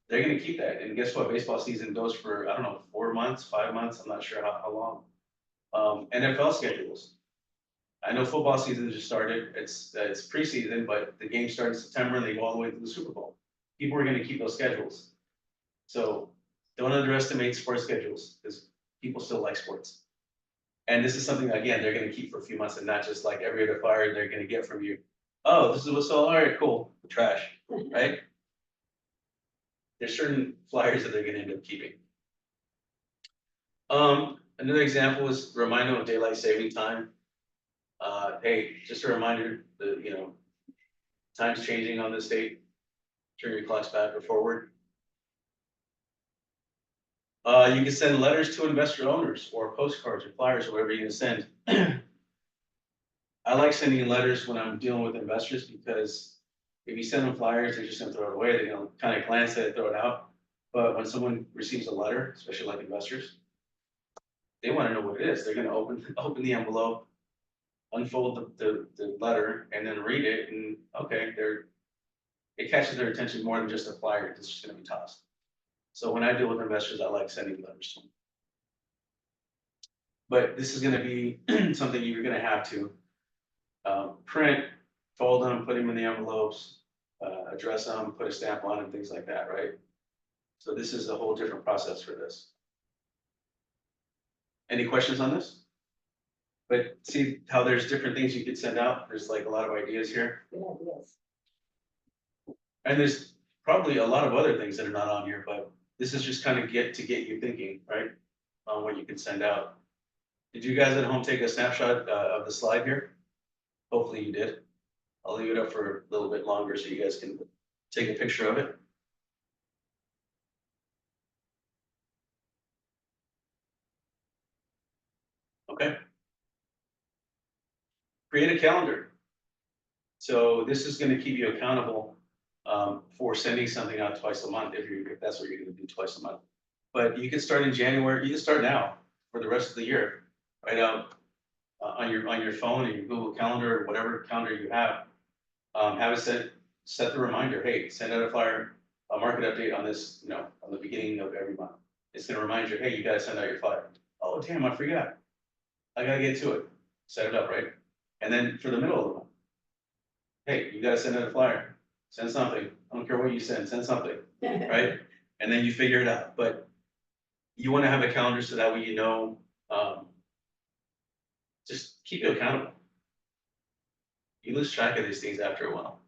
They're gonna keep that, and guess what? Baseball season goes for, I don't know, 4 months, 5 months, I'm not sure how long. NFL schedules. I know football season just started, it's preseason, but the game starts in September and they go all the way to the Super Bowl. People are gonna keep those schedules. So don't underestimate sports schedules, because people still like sports. And this is something, again, they're gonna keep for a few months and not just like every other flyer they're gonna get from you. Oh, this is what's all right, cool, trash, right? There's certain flyers that they're gonna end up keeping. Another example is reminder of daylight saving time. Hey, just a reminder that, time's changing on this date. Turn your clocks back or forward. You can send letters to investor owners or postcards or flyers or whatever you're gonna send. I like sending letters when I'm dealing with investors, because if you send them flyers, they're just gonna throw it away. They're gonna kind of glance at it, throw it out. But when someone receives a letter, especially like investors, they want to know what it is. They're gonna open the envelope, unfold the letter, and then read it, and okay, it catches their attention more than just a flyer that's just gonna be tossed. So when I deal with investors, I like sending letters to them. But this is gonna be something you're gonna have to print, fold them, put them in the envelopes, address them, put a stamp on them, things like that, right? So this is a whole different process for this. Any questions on this? But see how there's different things you could send out? There's like a lot of ideas here. Good ideas. And there's probably a lot of other things that are not on here, but this is just kind of get you thinking, right? On what you can send out. Did you guys at home take a snapshot of the slide here? Hopefully you did. I'll leave it up for a little bit longer so you guys can take a picture of it. Okay. Create a calendar. So this is going to keep you accountable for sending something out twice a month if that's what you're going to do twice a month. But you can start in January. You can start now for the rest of the year. Write out on your phone and your Google Calendar or whatever calendar you have. Have it set the reminder. Hey, send out a flyer, a market update on this. On the beginning of every month. it's gonna remind you, hey, you gotta send out your flyer. Oh, damn, I forgot. I gotta get to it. Set it up, right? And then for the middle of the month, hey, you gotta send out a flyer. Send something. I don't care what you send something, right? And then you figure it out. But you wanna have a calendar so that way you know, just keep you accountable. You lose track of these things after a while.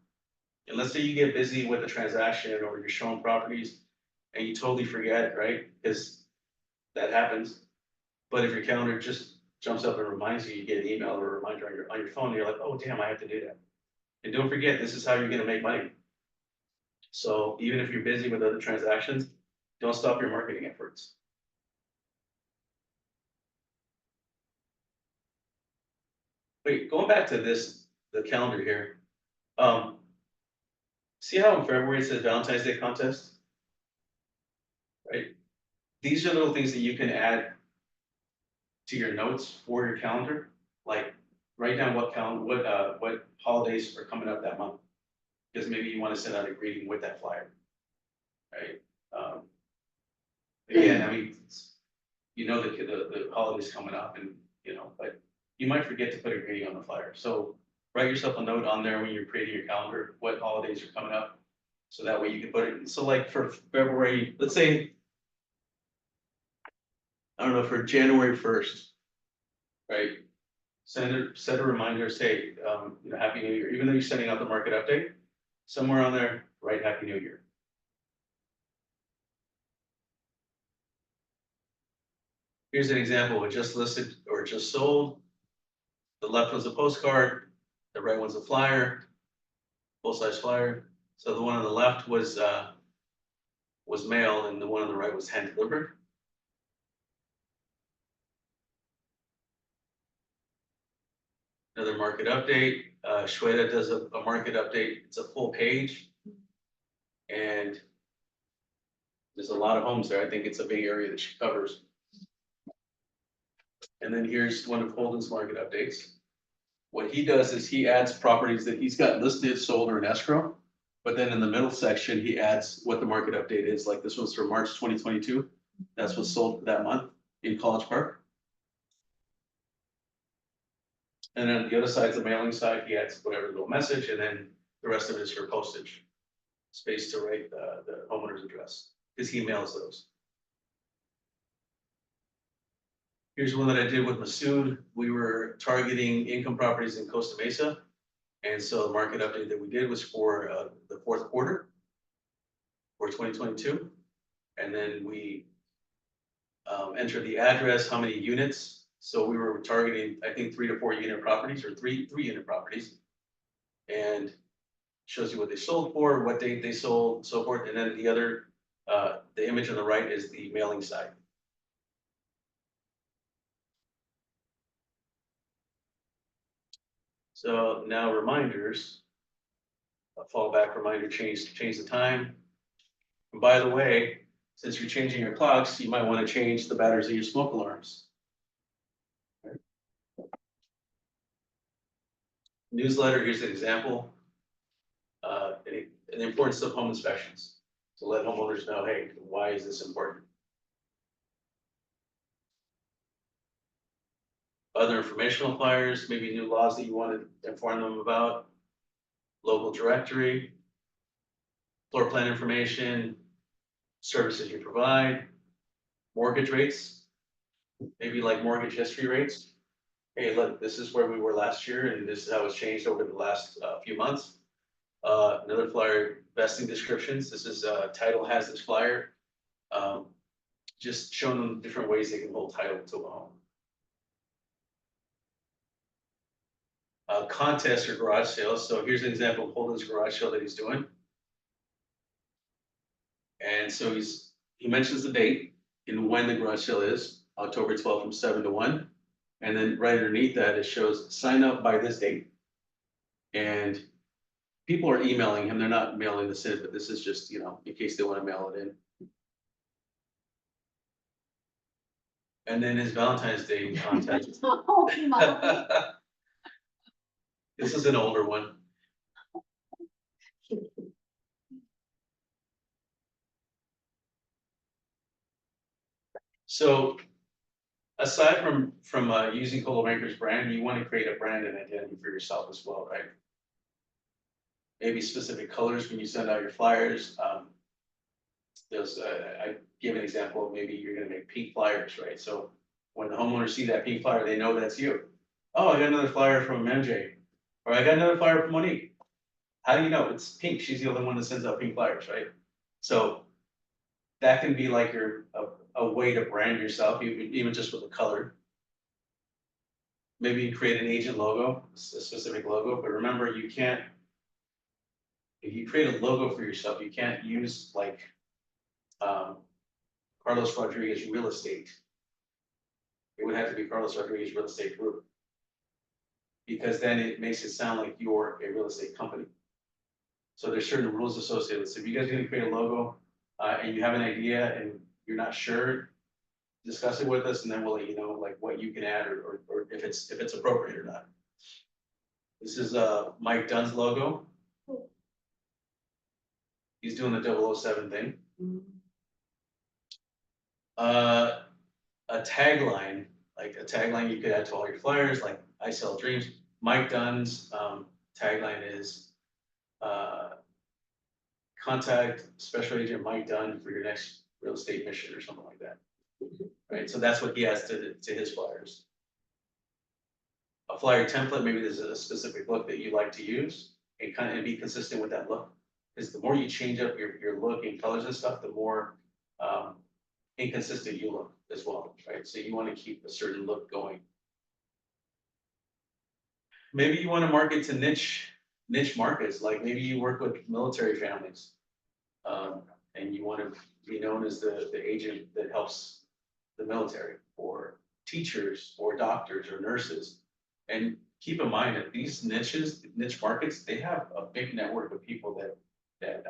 And let's say you get busy with a transaction or you're showing properties and you totally forget, right? Because that happens. But if your calendar just jumps up and reminds you, you get an email or a reminder on your phone, you're like, oh, damn, I have to do that. And don't forget, this is how you're gonna make money. So even if you're busy with other transactions, don't stop your marketing efforts. Wait, going back to this, the calendar here. See how in February it says Valentine's Day contest? Right? These are little things that you can add to your notes for your calendar. Like write down what holidays are coming up that month. Because maybe you want to send out a greeting with that flyer. Right? Again, I mean, you know the holidays coming up and but you might forget to put a greeting on the flyer. So write yourself a note on there when you're creating your calendar, what holidays are coming up. So that way you can put it, so like for February, let's say, I don't know, for January 1st, right? Set a reminder, say, Happy New Year, even though you're sending out the market update, somewhere on there, write Happy New Year. Here's an example, it just listed or just sold. The left one's a postcard, the right one's a flyer, full-size flyer. So the one on the left was mailed and the one on the right was hand delivered. Another market update, Shweta does a market update, it's a full page. And there's a lot of homes there, I think it's a big area that she covers. And then here's one of Holden's market updates. What he does is he adds properties that he's got listed, sold, or in escrow. But then in the middle section, he adds what the market update is, like this was for March 2022. That's what's sold that month in College Park. And then the other side's the mailing side, he adds whatever little message, and then the rest of it is for postage. Space to write the homeowner's address, because he mails those. Here's one that I did with Masood. We were targeting income properties in Costa Mesa. And so the market update that we did was for the fourth quarter for 2022. And then we entered the address, how many units. So we were targeting, I think, 3 to 4 unit properties or three unit properties. And shows you what they sold for, what date they sold, so forth. And then the other, the image on the right is the mailing side. So now reminders, a fallback reminder, change the time. And by the way, since you're changing your clocks, you might want to change the batteries of your smoke alarms. Right. Newsletter, here's an example. The importance of home inspections. To let homeowners know, hey, why is this important? Other informational flyers, maybe new laws that you want to inform them about. Local directory. Floor plan information. Services you provide. Mortgage rates. Maybe like mortgage history rates. Hey, look, this is where we were last year and this is how it's changed over the last few months. Another flyer, vesting descriptions. This is title has this flyer. Just showing them different ways they can hold title to a home. Contest or garage sales. So here's an example of Holden's garage sale that he's doing. And so he mentions the date and when the garage sale is, October 12th from 7 to 1. And then right underneath that, it shows sign up by this date. And people are emailing him. They're not mailing this in, but this is just, in case they want to mail it in. And then his Valentine's Day contest. Oh, Mom. This is an older one. So aside from using Coldwell Banker's brand, you want to create a brand and identity for yourself as well, right? Maybe specific colors when you send out your flyers. I give an example, maybe you're gonna make pink flyers, right? So when the homeowners see that pink flyer, they know that's you. Oh, I got another flyer from MJ, or I got another flyer from Monique. How do you know? It's pink. She's the only one that sends out pink flyers, right? So that can be like a way to brand yourself, even just with the color. Maybe you create an agent logo, a specific logo, but remember, you can't, if you create a logo for yourself, you can't use like Carlos Rodriguez Real Estate. It would have to be Carlos Rodriguez Real Estate Group. Because then it makes it sound like you're a real estate company. So there's certain rules associated with it. So if you guys are gonna create a logo, and you have an idea and you're not sure, discuss it with us and then we'll let you know like what you can add or if it's appropriate or not. This is Mike Dunn's logo. He's doing the 007 thing. A tagline, like a tagline you could add to all your flyers, like I sell dreams. Mike Dunn's tagline is contact Special Agent Mike Dunn for your next real estate mission or something like that. Right, so that's what he has to his flyers. A flyer template, maybe there's a specific look that you like to use and kind of be consistent with that look. Because the more you change up your look and colors and stuff, the more inconsistent you look as well, right? So you want to keep a certain look going. Maybe you want to market to niche markets, like maybe you work with military families. And you want to be known as the agent that helps the military, or teachers, or doctors, or nurses. And keep in mind that these niche markets, they have a big network of people that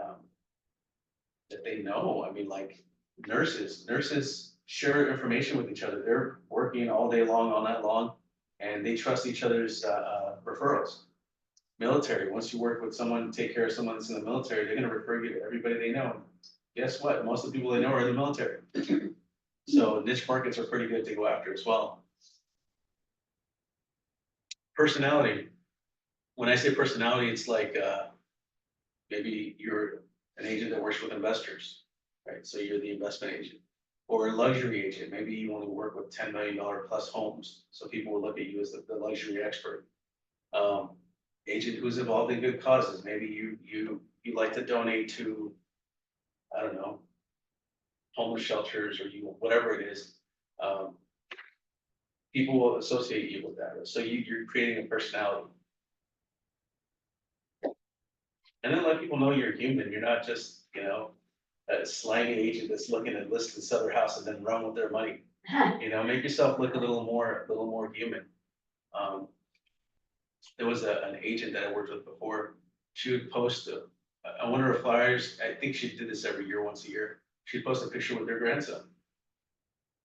they know. I mean, like nurses share information with each other. They're working all day long, all night long, and they trust each other's referrals. Military, once you work with someone, take care of someone that's in the military, they're gonna refer you to everybody they know. Guess what? Most of the people they know are in the military. So niche markets are pretty good to go after as well. Personality. When I say personality, it's like maybe you're an agent that works with investors, right? So you're the investment agent. Or a luxury agent. Maybe you only work with $10 million plus homes. So people will look at you as the luxury expert. Agent who's involved in good causes. Maybe you like to donate to, I don't know, homeless shelters, or whatever it is. People will associate you with that. So you're creating a personality. And then let people know you're human. You're not just, a slangy agent that's looking to list and sell their house and then run with their money. Make yourself look a little more human. There was an agent that I worked with before. She would post on one of her flyers. I think she did this every year, once a year. She'd post a picture with her grandson.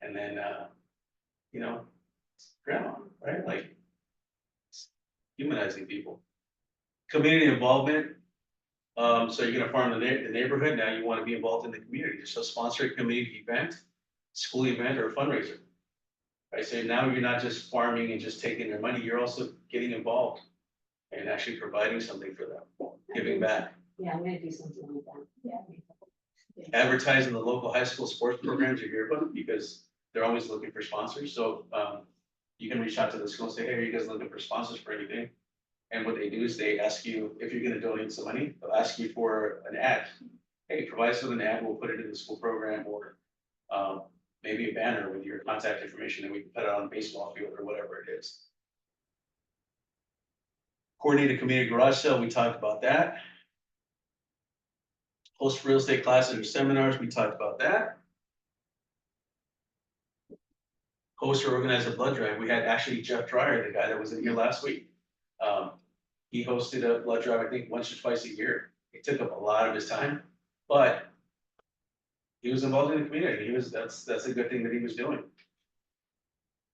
And then, grandma, right? Like humanizing people. Community involvement. So you're gonna farm the neighborhood. Now you want to be involved in the community. So sponsor a community event, school event, or a fundraiser. Right, so now you're not just farming and just taking their money, you're also getting involved and actually providing something for them, giving back. Yeah, I'm gonna do something like that. Yeah. Advertising the local high school sports programs or yearbook, because they're always looking for sponsors. So you can reach out to the school and say, hey, are you guys looking for sponsors for anything? And what they do is they ask you, if you're gonna donate some money, they'll ask you for an ad. Hey, provide us with an ad, we'll put it in the school program, or maybe a banner with your contact information, and we can put it on a baseball field or whatever it is. Coordinate a community garage sale, we talked about that. Host real estate classes or seminars, we talked about that. Host or organize a blood drive. We had actually Jeff Dreyer, the guy that was in here last week. He hosted a blood drive, I think, once or twice a year. It took up a lot of his time, but he was involved in the community. That's a good thing that he was doing.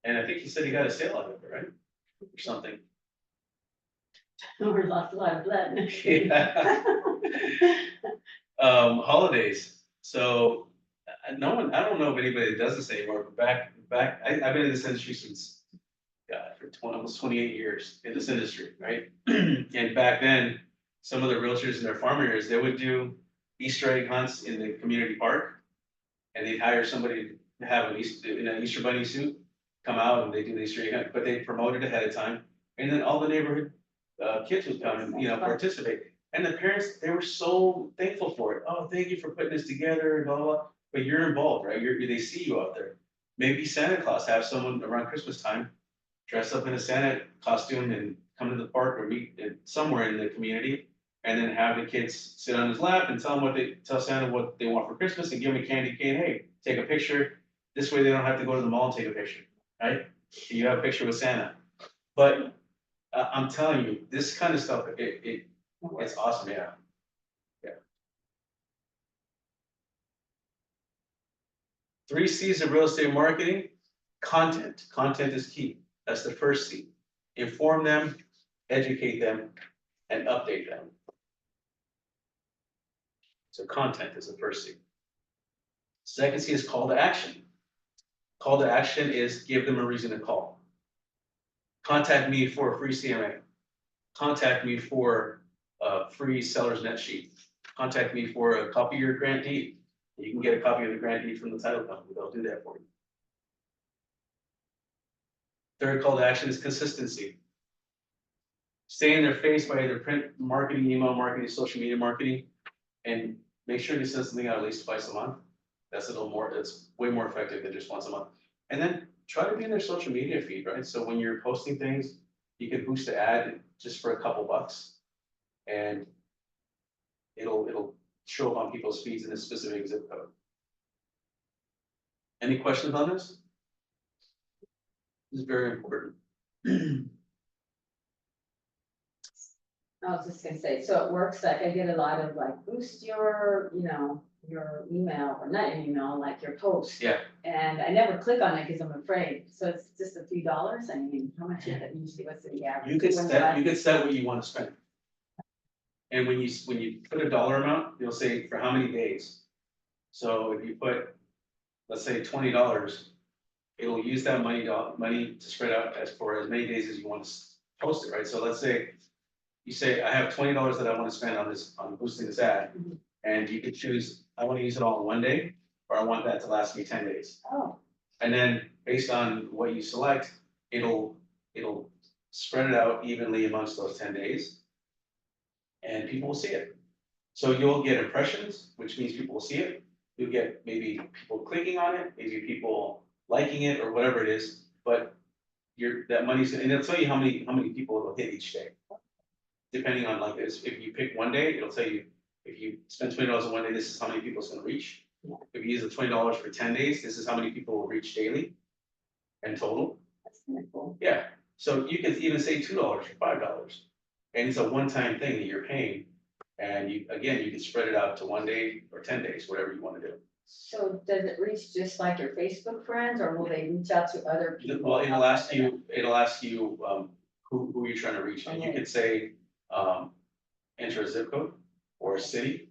And I think he said he got a sale out of it, right? Or something. We lost a lot of blood. Yeah. Holidays. So I don't know of anybody that does this anymore, but I've been in this industry since, God, for almost 28 years in this industry, right? And back then, some of the realtors in their farm areas, they would do Easter egg hunts in the community park. And they'd hire somebody to have in an Easter bunny suit, come out and they do the Easter egg hunt, but they promote it ahead of time. And then all the neighborhood, kids would come and, participate. And the parents, they were so thankful for it. Oh, thank you for putting this together and blah, blah, blah. But you're involved, right? They see you out there. Maybe Santa Claus, have someone around Christmas time dress up in a Santa costume and come to the park or meet somewhere in the community. And then have the kids sit on his lap and tell Santa what they want for Christmas and give him a candy cane. Hey, take a picture. This way they don't have to go to the mall and take a picture, right? You have a picture with Santa. But I'm telling you, this kind of stuff, it's awesome, yeah. Yeah. 3 C's of real estate marketing. Content. Content is key. That's the first C. Inform them, educate them, and update them. So content is the first C. Second C is call to action. Call to action is give them a reason to call. Contact me for a free CMA. Contact me for a free seller's net sheet. Contact me for a copy of your grant deed. You can get a copy of the grant deed from the title company. They'll do that for you. Third call to action is consistency. Stay in their face by either print marketing, email marketing, social media marketing, and make sure they send something out at least twice a month. That's it's way more effective than just once a month. And then try to be in their social media feed, right? So when you're posting things, you can boost the ad just for a couple bucks. And it'll show up on people's feeds in a specific zip code. Any questions on this? This is very important. I was just gonna say, so it works, like I get a lot of like boost your, your email, or not your email, like your post. Yeah. And I never click on it because I'm afraid, so it's just a few dollars, I mean, how much is it usually, what's the average? You could set what you want to spend. And when you put a dollar amount, you'll say for how many days. So if you put, let's say $20, it'll use that money to spread out for as many days as you want to post it, right? So let's say you say, I have $20 that I want to spend on boosting this ad. Mhm. And you could choose, I want to use it all in one day, or I want that to last me 10 days. Oh, And then based on what you select, it'll spread it out evenly amongst those 10 days. And people will see it. So you'll get impressions, which means people will see it. You'll get maybe people clicking on it, maybe people liking it or whatever it is, but that money's, and it'll tell you how many people it'll hit each day. Depending on like this, if you pick one day, it'll tell you, if you spend $20 in one day, this is how many people it's gonna reach. Yeah. If you use the $20 for 10 days, this is how many people will reach daily and total. that's kind of cool. Yeah, so you could even say $2 or $5. And it's a one-time thing that you're paying. And you can spread it out to 1 day or 10 days, whatever you wanna do. So does it reach just like your Facebook friends, or will they reach out to other people? Well, it'll ask you, who you're trying to reach, and you Okay. could say, enter a zip code or a city.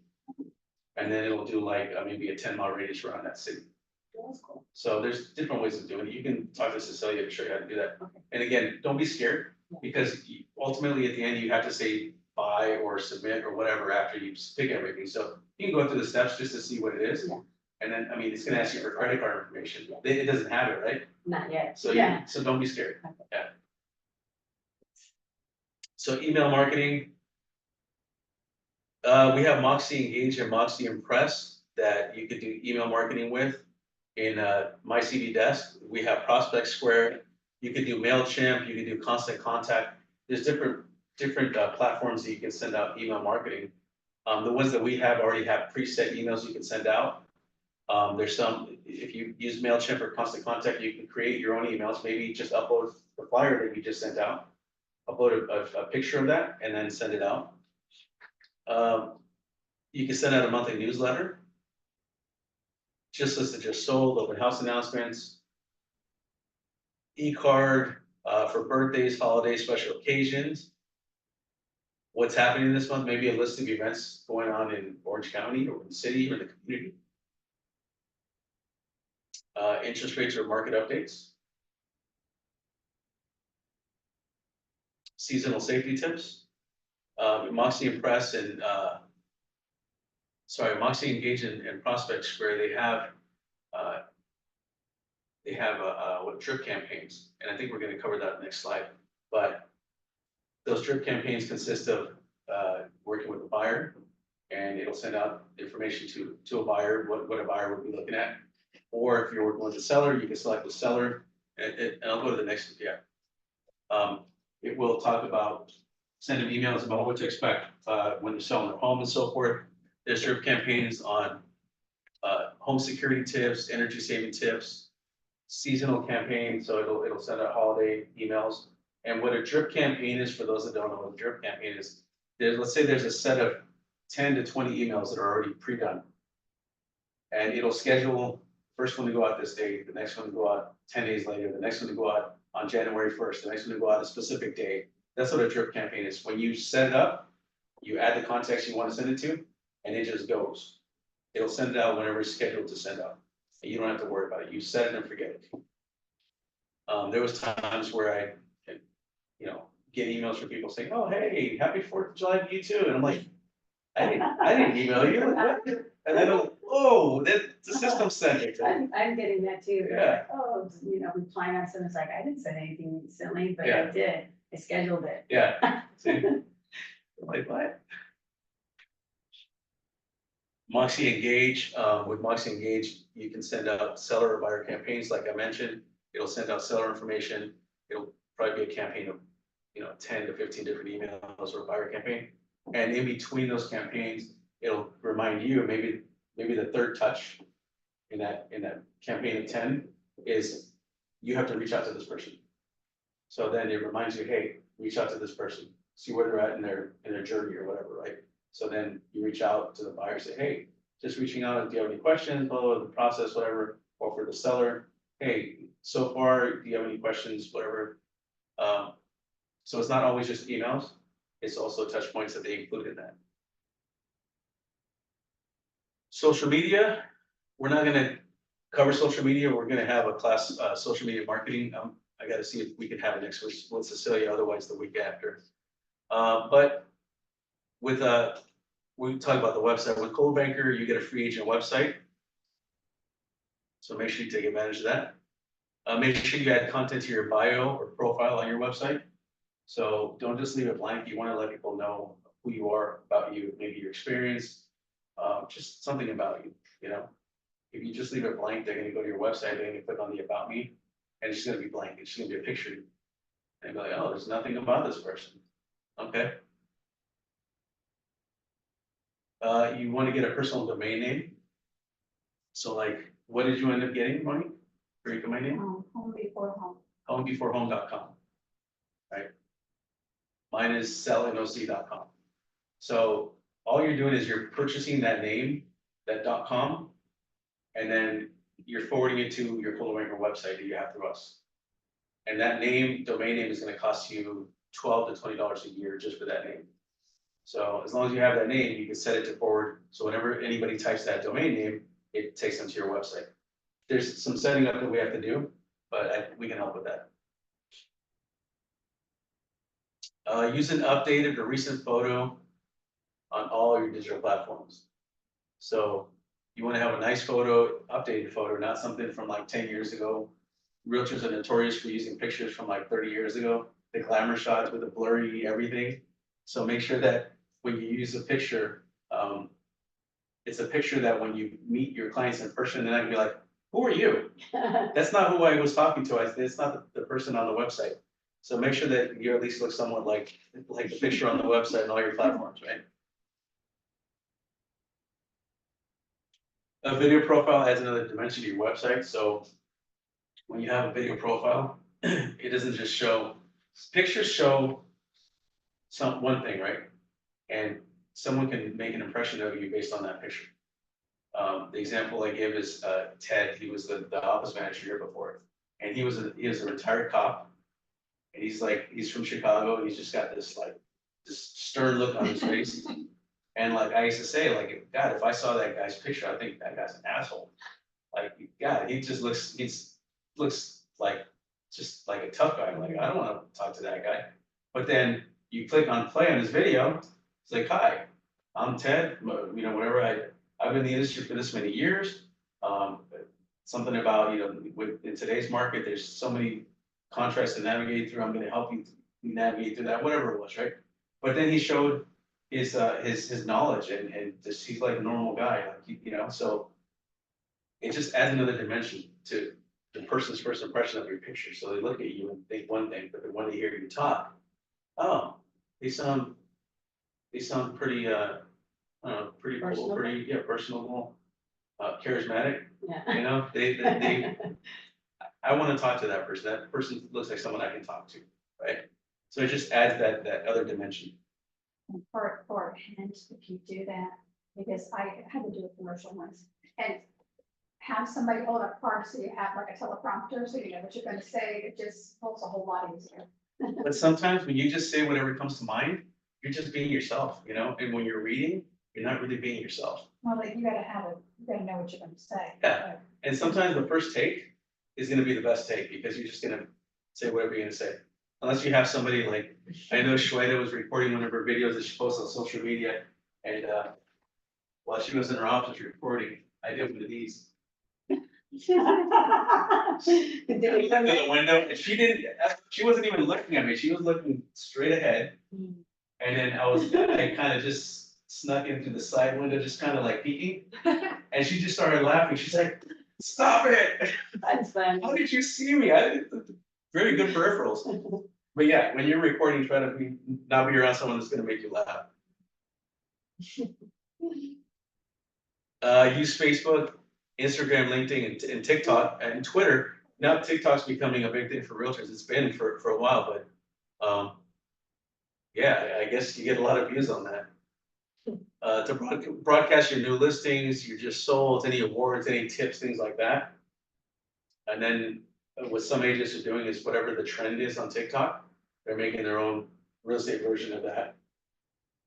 And then it'll do like, maybe a 10-mile radius around that city. That's cool. So there's different ways of doing it. You can talk to Cecilia to show you how to do that. Okay. And again, don't be scared, Yeah. because ultimately at the end, you have to say buy or submit or whatever after you pick everything. So you can go through the steps just to see what it is. Yeah. And then, it's gonna ask you for credit card information. It doesn't have it, right? Not yet. So Yeah. so don't be scared. Okay. Yeah. So email marketing. We have Moxie Engage and Moxie Impress that you could do email marketing with. In My CV Desk, we have Prospect Square. You could do MailChimp, you could do Constant Contact. There's different platforms that you can send out email marketing. The ones that we have already have preset emails you can send out. There's some, if you use MailChimp or Constant Contact, you can create your own emails, maybe just upload the flyer that you just sent out. Upload a picture of that and then send it out. You can send out a monthly newsletter. Just listed your sold, open house announcements. E-card for birthdays, holidays, special occasions. What's happening this month, maybe a list of events going on in Orange County or in the city or the community. Interest rates or market updates. Seasonal safety tips. Moxie and Press and, Moxie Engage and Prospect Square, uh, what drip campaigns, and I think we're gonna cover that next slide. But those drip campaigns consist of, working with the buyer, and it'll send out information to a buyer, what a buyer would be looking at. Or if you're working with the seller, you can select the seller, and I'll go to the next, yeah. It will talk about, send them emails about what to expect, when they're selling their home and so forth. There's drip campaigns on, home security tips, energy saving tips, seasonal campaigns, so it'll send out holiday emails. And what a drip campaign is, for those that don't know what a drip campaign is, let's say there's a set of 10 to 20 emails that are already pre-done. And it'll schedule first one to go out this date, the next one to go out 10 days later, the next one to go out on January 1st, the next one to go out a specific day. That's what a drip campaign is. When you set it up, you add the context you want to send it to, and it just goes. It'll send it out whenever it's scheduled to send out. And you don't have to worry about it. You set it and forget it. There was times where I, get emails from people saying, "Oh, hey, happy 4th of July to you too." And I'm like, I didn't email you. What? And then I'm like, "Whoa, the system sent it." I'm getting that too. Yeah. Oh, replying on something, it's like, I didn't send anything recently, but I Yeah. did. I scheduled it. Yeah. See? I'm like, what? Moxie Engage, with Moxie Engage, you can send out seller or buyer campaigns, like I mentioned. It'll send out seller information. It'll probably be a campaign of, 10 to 15 different emails, or a buyer campaign. And in between those campaigns, it'll remind you, maybe the third touch in that campaign of 10 is you have to reach out to this person. So then it reminds you, hey, reach out to this person, see where they're at in their journey or whatever, right? So then you reach out to the buyer, say, hey, just reaching out, do you have any questions, blah, blah, blah, the process, whatever. Or for the seller, hey, so far, do you have any questions, whatever. So it's not always just emails, it's also touch points that they include in that. Social media, we're not gonna cover social media, we're gonna have a class, social media marketing. I gotta see if we can have it next week with Cecilia, otherwise the week after. But with, we talk about the website, with Cold Banker, you get a free agent website. So make sure you take advantage of that. Make sure you add content to your bio or profile on your website. So don't just leave it blank. You want to let people know who you are, about you, maybe your experience, just something about you, If you just leave it blank, they're going to go to your website, they're going to click on the about me, and it's just going to be blank. It's just going to be a picture. And be like, oh, there's nothing about this person. Okay. You want to get a personal domain name. So like, what did you end up getting, Ronnie, for your domain name? Home before home. Homebeforehome.com. Right? Mine is sellnoc.com. So all you're doing is you're purchasing that name, that .com, and then you're forwarding it to your Cold Banker website that you have through us. And that domain name is going to cost you $12 to $20 a year just for that name. So as long as you have that name, you can set it to forward. So whenever anybody types that domain name, it takes them to your website. There's some setting up that we have to do, but we can help with that. Use an updated or recent photo on all your digital platforms. So you want to have a nice photo, updated photo, not something from like 10 years ago. Realtors are notorious for using pictures from like 30 years ago, the glamour shots with the blurry everything. So make sure that when you use a picture, it's a picture that when you meet your clients in person, then I can be like, who are you? That's not who I was talking to. It's not the person on the website. So make sure that you at least look somewhat like the picture on the website and all your platforms, right? A video profile adds another dimension to your website. So when you have a video profile, it doesn't just show, pictures show one thing, right? And someone can make an impression of you based on that picture. The example I give is Ted. He was the office manager here before, and he was a retired cop, and he's from Chicago, and he's just got this stern look on his face. And like I used to say, like, God, if I saw that guy's picture, I think that guy's an asshole. like, yeah, looks like, just like a tough guy, I'm like, I don't wanna talk to that guy. But then you click on play on his video, it's like, hi, I'm Ted, you know, whatever, I've been in the industry for this many years. Something about, you know, in today's market, there's so many contracts to navigate through, I'm gonna help you navigate through that, whatever it was, right? But then he showed his knowledge and just, he's like a normal guy, like, you know, so it just adds another dimension to the person's first impression of your picture. So they look at you and think one thing, but then when they hear you talk, oh, they sound pretty, pretty cool, Personable. pretty, yeah, personable, charismatic, Yeah. you know, they, I wanna talk to that person. That person looks like someone I can talk to, right? So it just adds that other dimension. And for a hint, if you do that, because I had to do a commercial once, and have somebody hold up cards so you have like a teleprompter, so you know what you're gonna say, it just holds a whole lot easier. But sometimes when you just say whatever comes to mind, you're just being yourself, you know, and when you're reading, you're not really being yourself. Well, like, you gotta have it, you gotta know what you're gonna say. Yeah. And sometimes the first take is gonna be the best take, because you're just gonna say whatever you're gonna say. Unless you have somebody like, I know Shweta was recording one of her videos that she posts on social media, and while she was in her office recording, I did one of these. Did I you looked out the window, and she wasn't even looking at me, she was looking straight ahead. And then I kind of just snuck in through the side window, just kind of like peeking, and she just started laughing, she's like, stop it, That's fun. how did you see me? Very good peripherals. But yeah, when you're recording, try to not be around someone that's gonna make you laugh. Use Facebook, Instagram, LinkedIn, and TikTok, and Twitter. Now TikTok's becoming a big thing for realtors. It's been for a while, but yeah, I guess you get a lot of views on that. To broadcast your new listings, your just sold, any awards, any tips, things like that. And then what some agents are doing is whatever the trend is on TikTok, they're making their own real estate version of that.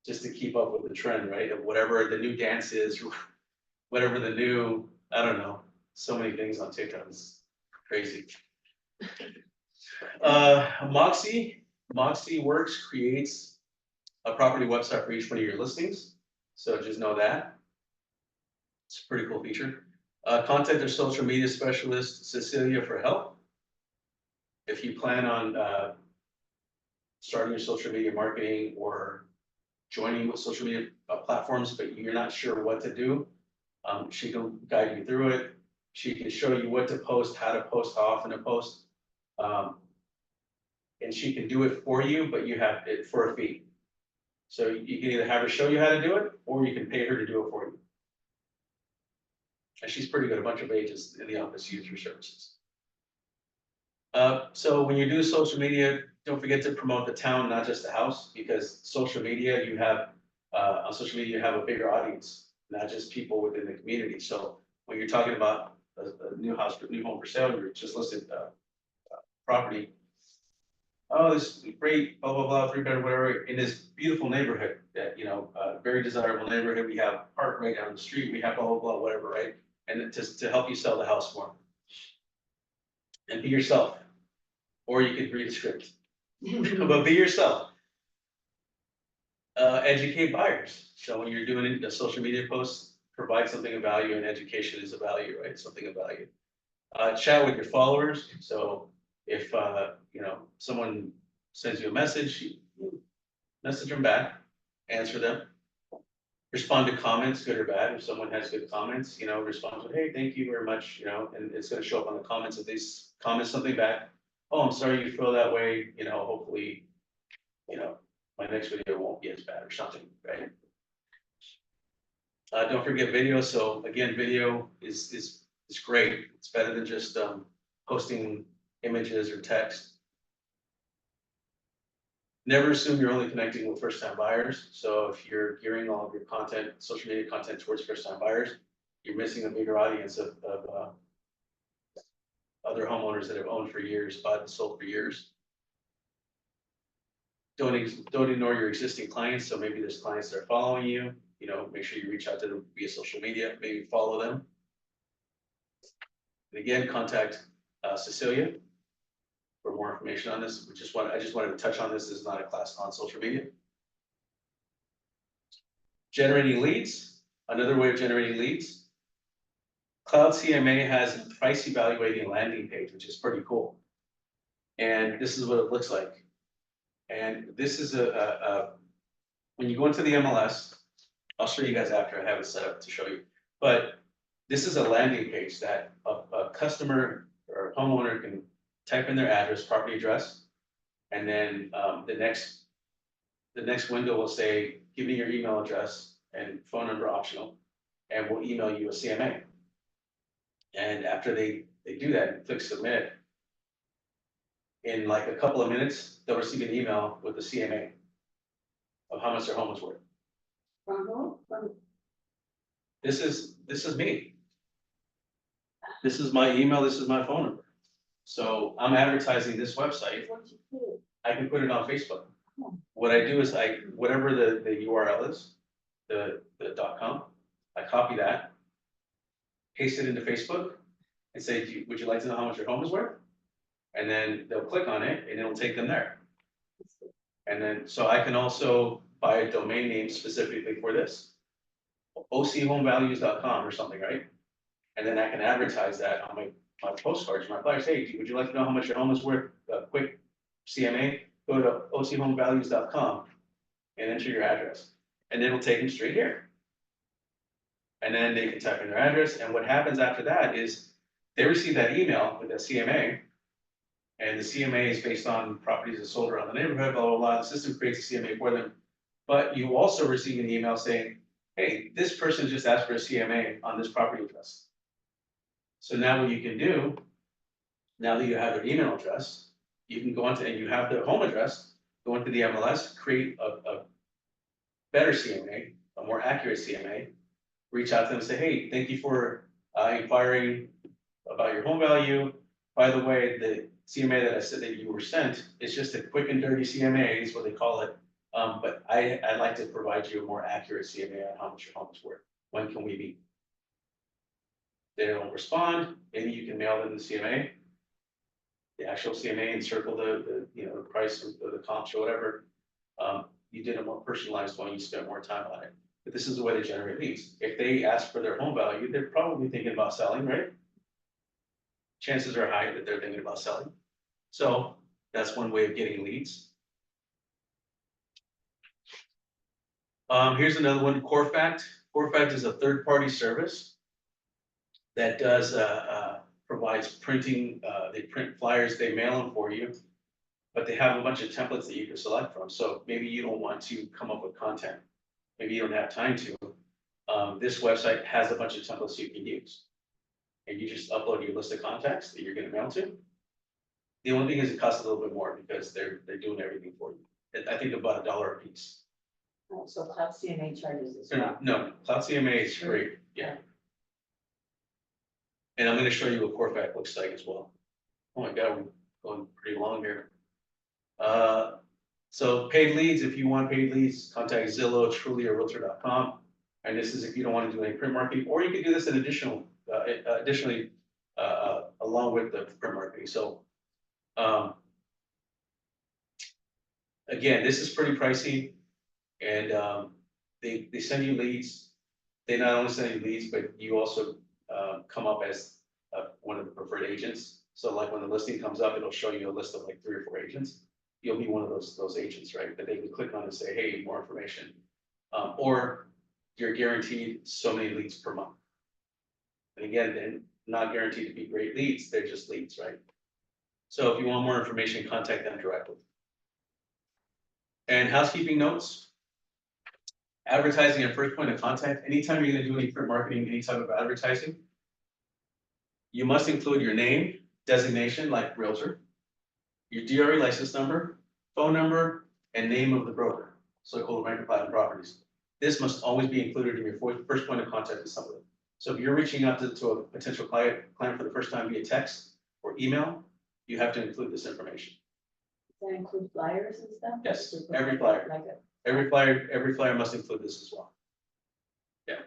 Just to keep up with the trend, right? Of whatever the new dance is, whatever the new, I don't know, so many things on TikTok, it's crazy. Moxie Works creates a property website for each one of your listings, so just know that. It's a pretty cool feature. Contact their social media specialist, Cecilia, for help. If you plan on starting your social media marketing or joining with social media platforms, but you're not sure what to do, she can guide you through it. She can show you what to post, how often to post. And she can do it for you, but you have it for a fee. So you can either have her show you how to do it, or you can pay her to do it for you. And she's pretty good. A bunch of agents in the office use her services. So when you do social media, don't forget to promote the town, not just the house, because social media, on social media, you have a bigger audience, not just people within the community. So when you're talking about a new home for sale, you're just listed property. Oh, this great, blah, blah, blah, 3-bedroom, whatever, in this beautiful neighborhood that, you know, very desirable neighborhood. We have park right down the street, we have blah, blah, blah, whatever, right? And just to help you sell the house more. And be yourself. Or you could read a script, but be yourself. Educate buyers. So when you're doing a social media post, provide something of value, and education is a value, right? Something of value. Chat with your followers. So if you know, someone sends you a message, message them back, answer them. Respond to comments, good or bad. If someone has good comments, you know, respond with, hey, thank you very much, you know, and it's gonna show up on the comments. If they comment something back, oh, I'm sorry you feel that way, you know, hopefully, you know, my next video won't be as bad or something, right? Don't forget video. So again, video is great. It's better than just posting images or text. Never assume you're only connecting with first-time buyers. So if you're gearing all of your content, social media content towards first-time buyers, you're missing a bigger audience of other homeowners that have owned for years, bought and sold for years. Don't ignore your existing clients. So maybe there's clients that are following you. You know, make sure you reach out to them via social media. Maybe follow them. And again, contact Cecilia for more information on this. I just wanted to touch on this. This is not a class on social media. Generating leads, another way of generating leads. Cloud CMA has a price evaluating landing page, which is pretty cool. And this is what it looks like. And this is when you go into the MLS, I'll show you guys after I have it set up to show you. But this is a landing page that a customer or a homeowner can type in their address, property address. And then the next window will say, give me your email address and phone number optional, and we'll email you a CMA. And after they do that and click submit, in like a couple of minutes, they'll receive an email with the CMA of how much their home is worth. From who? From, This is me. This is my email, this is my phone number. So I'm advertising this website. what you do? I can put it on Facebook. What I do is whatever the URL is, the .com, I copy that, paste it into Facebook, and say, would you like to know how much your home is worth? And then they'll click on it, and it'll take them there. And then, so I can also buy a domain name specifically for this, ochhomevalues.com or something, right? And then I can advertise that on my postcards, my flyers. Hey, would you like to know how much your home is worth? A quick CMA, go to ochhomevalues.com and enter your address, and it'll take them straight here. And then they can type in their address, and what happens after that is they receive that email with that CMA, and the CMA is based on properties that sold around the neighborhood, blah, blah, blah. The system creates a CMA for them. But you also receive an email saying, hey, this person just asked for a CMA on this property address. So now what you can do, now that you have their email address, you can go into, and you have their home address, go into the MLS, create a better CMA, a more accurate CMA, reach out to them and say, hey, thank you for inquiring about your home value. By the way, the CMA that I said that you were sent is just a quick and dirty CMA, is what they call it. But I'd like to provide you a more accurate CMA on how much your home is worth. When can we meet? They don't respond, maybe you can mail them the CMA, the actual CMA, and circle the the price of the comps or whatever. You did a more personalized one, you spent more time on it. But this is the way to generate leads. If they ask for their home value, they're probably thinking about selling, right? Chances are high that they're thinking about selling. So that's one way of getting leads. Here's another one, CoreFact. CoreFact is a third-party service that does provides printing. They print flyers, they mail them for you, but they have a bunch of templates that you can select from. So maybe you don't want to come up with content. Maybe you don't have time to. This website has a bunch of templates you can use. And you just upload your list of contacts that you're gonna mail to. The only thing is it costs a little bit more because they're doing everything for you. I think about $1 a piece. Oh, so Cloud CMA charges as well. No, Cloud CMA is free, yeah. And I'm gonna show you what CoreFact looks like as well. Oh my God, we're going pretty long here. So paid leads, if you want paid leads, contact Zillow, Truly, or Realtor.com. And this is if you don't want to do any print marketing, or you can do this in additionally, along with the print marketing. So, again, this is pretty pricey, and they send you leads. They not only send you leads, but you also come up as one of the preferred agents. So like when the listing comes up, it'll show you a list of like 3 or 4 agents. You'll be one of those agents, right? That they can click on and say, hey, more information. Or you're guaranteed so many leads per month. And again, they're not guaranteed to be great leads, they're just leads, right? So if you want more information, contact them directly. And housekeeping notes. Advertising at first point of contact. Anytime you're gonna do any print marketing, any type of advertising, you must include your name, designation, like realtor, your DRE license number, phone number, and name of the broker, so-called Ranker Platinum Properties. This must always be included in your first point of contact with somebody. So if you're reaching out to a potential client for the first time via text or email, you have to include this information. Does that include flyers and stuff? Yes, Or just every flyer. Like a, Every flyer must include this as well. Yeah.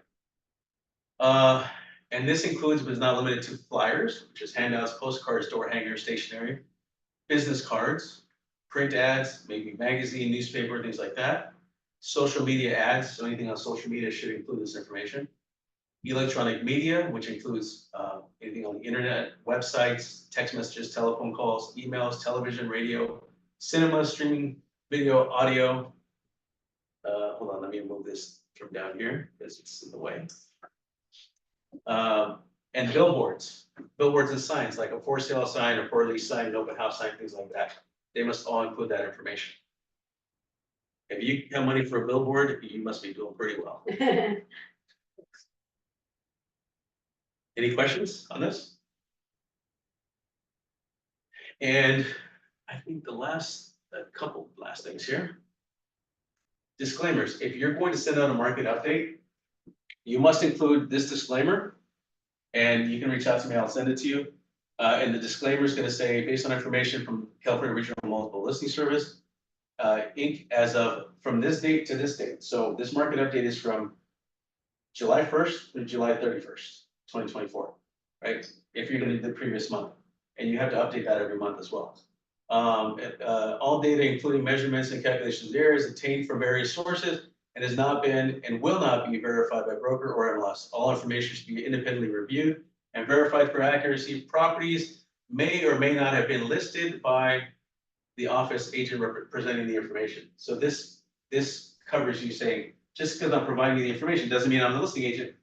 And this includes, but is not limited to flyers, which is handouts, postcards, door hangers, stationery, business cards, print ads, maybe magazine, newspaper, things like that. Social media ads, so anything on social media should include this information. Electronic media, which includes anything on the internet, websites, text messages, telephone calls, emails, television, radio, cinema, streaming, video, audio. Hold on, let me move this from down here because it's in the way. And billboards and signs, like a for sale sign, a for lease sign, an open house sign, things like that. They must all include that information. If you have money for a billboard, you must be doing pretty well. Any questions on this? And I think the last, a couple last things here. Disclaimers, if you're going to send out a market update, you must include this disclaimer. And you can reach out to me, I'll send it to you. And the disclaimer is gonna say, based on information from California Regional Multiple Listing Service, Inc. as of, from this date to this date. So this market update is from July 1st through July 31st, 2024, right? If you're gonna do the previous month, and you have to update that every month as well. All data, including measurements and calculations of areas obtained from various sources and has not been and will not be verified by broker or MLS. All information should be independently reviewed and verified for accuracy. Properties may or may not have been listed by the office agent representing the information. So this covers you saying, just because I'm providing you the information doesn't mean I'm the listing agent.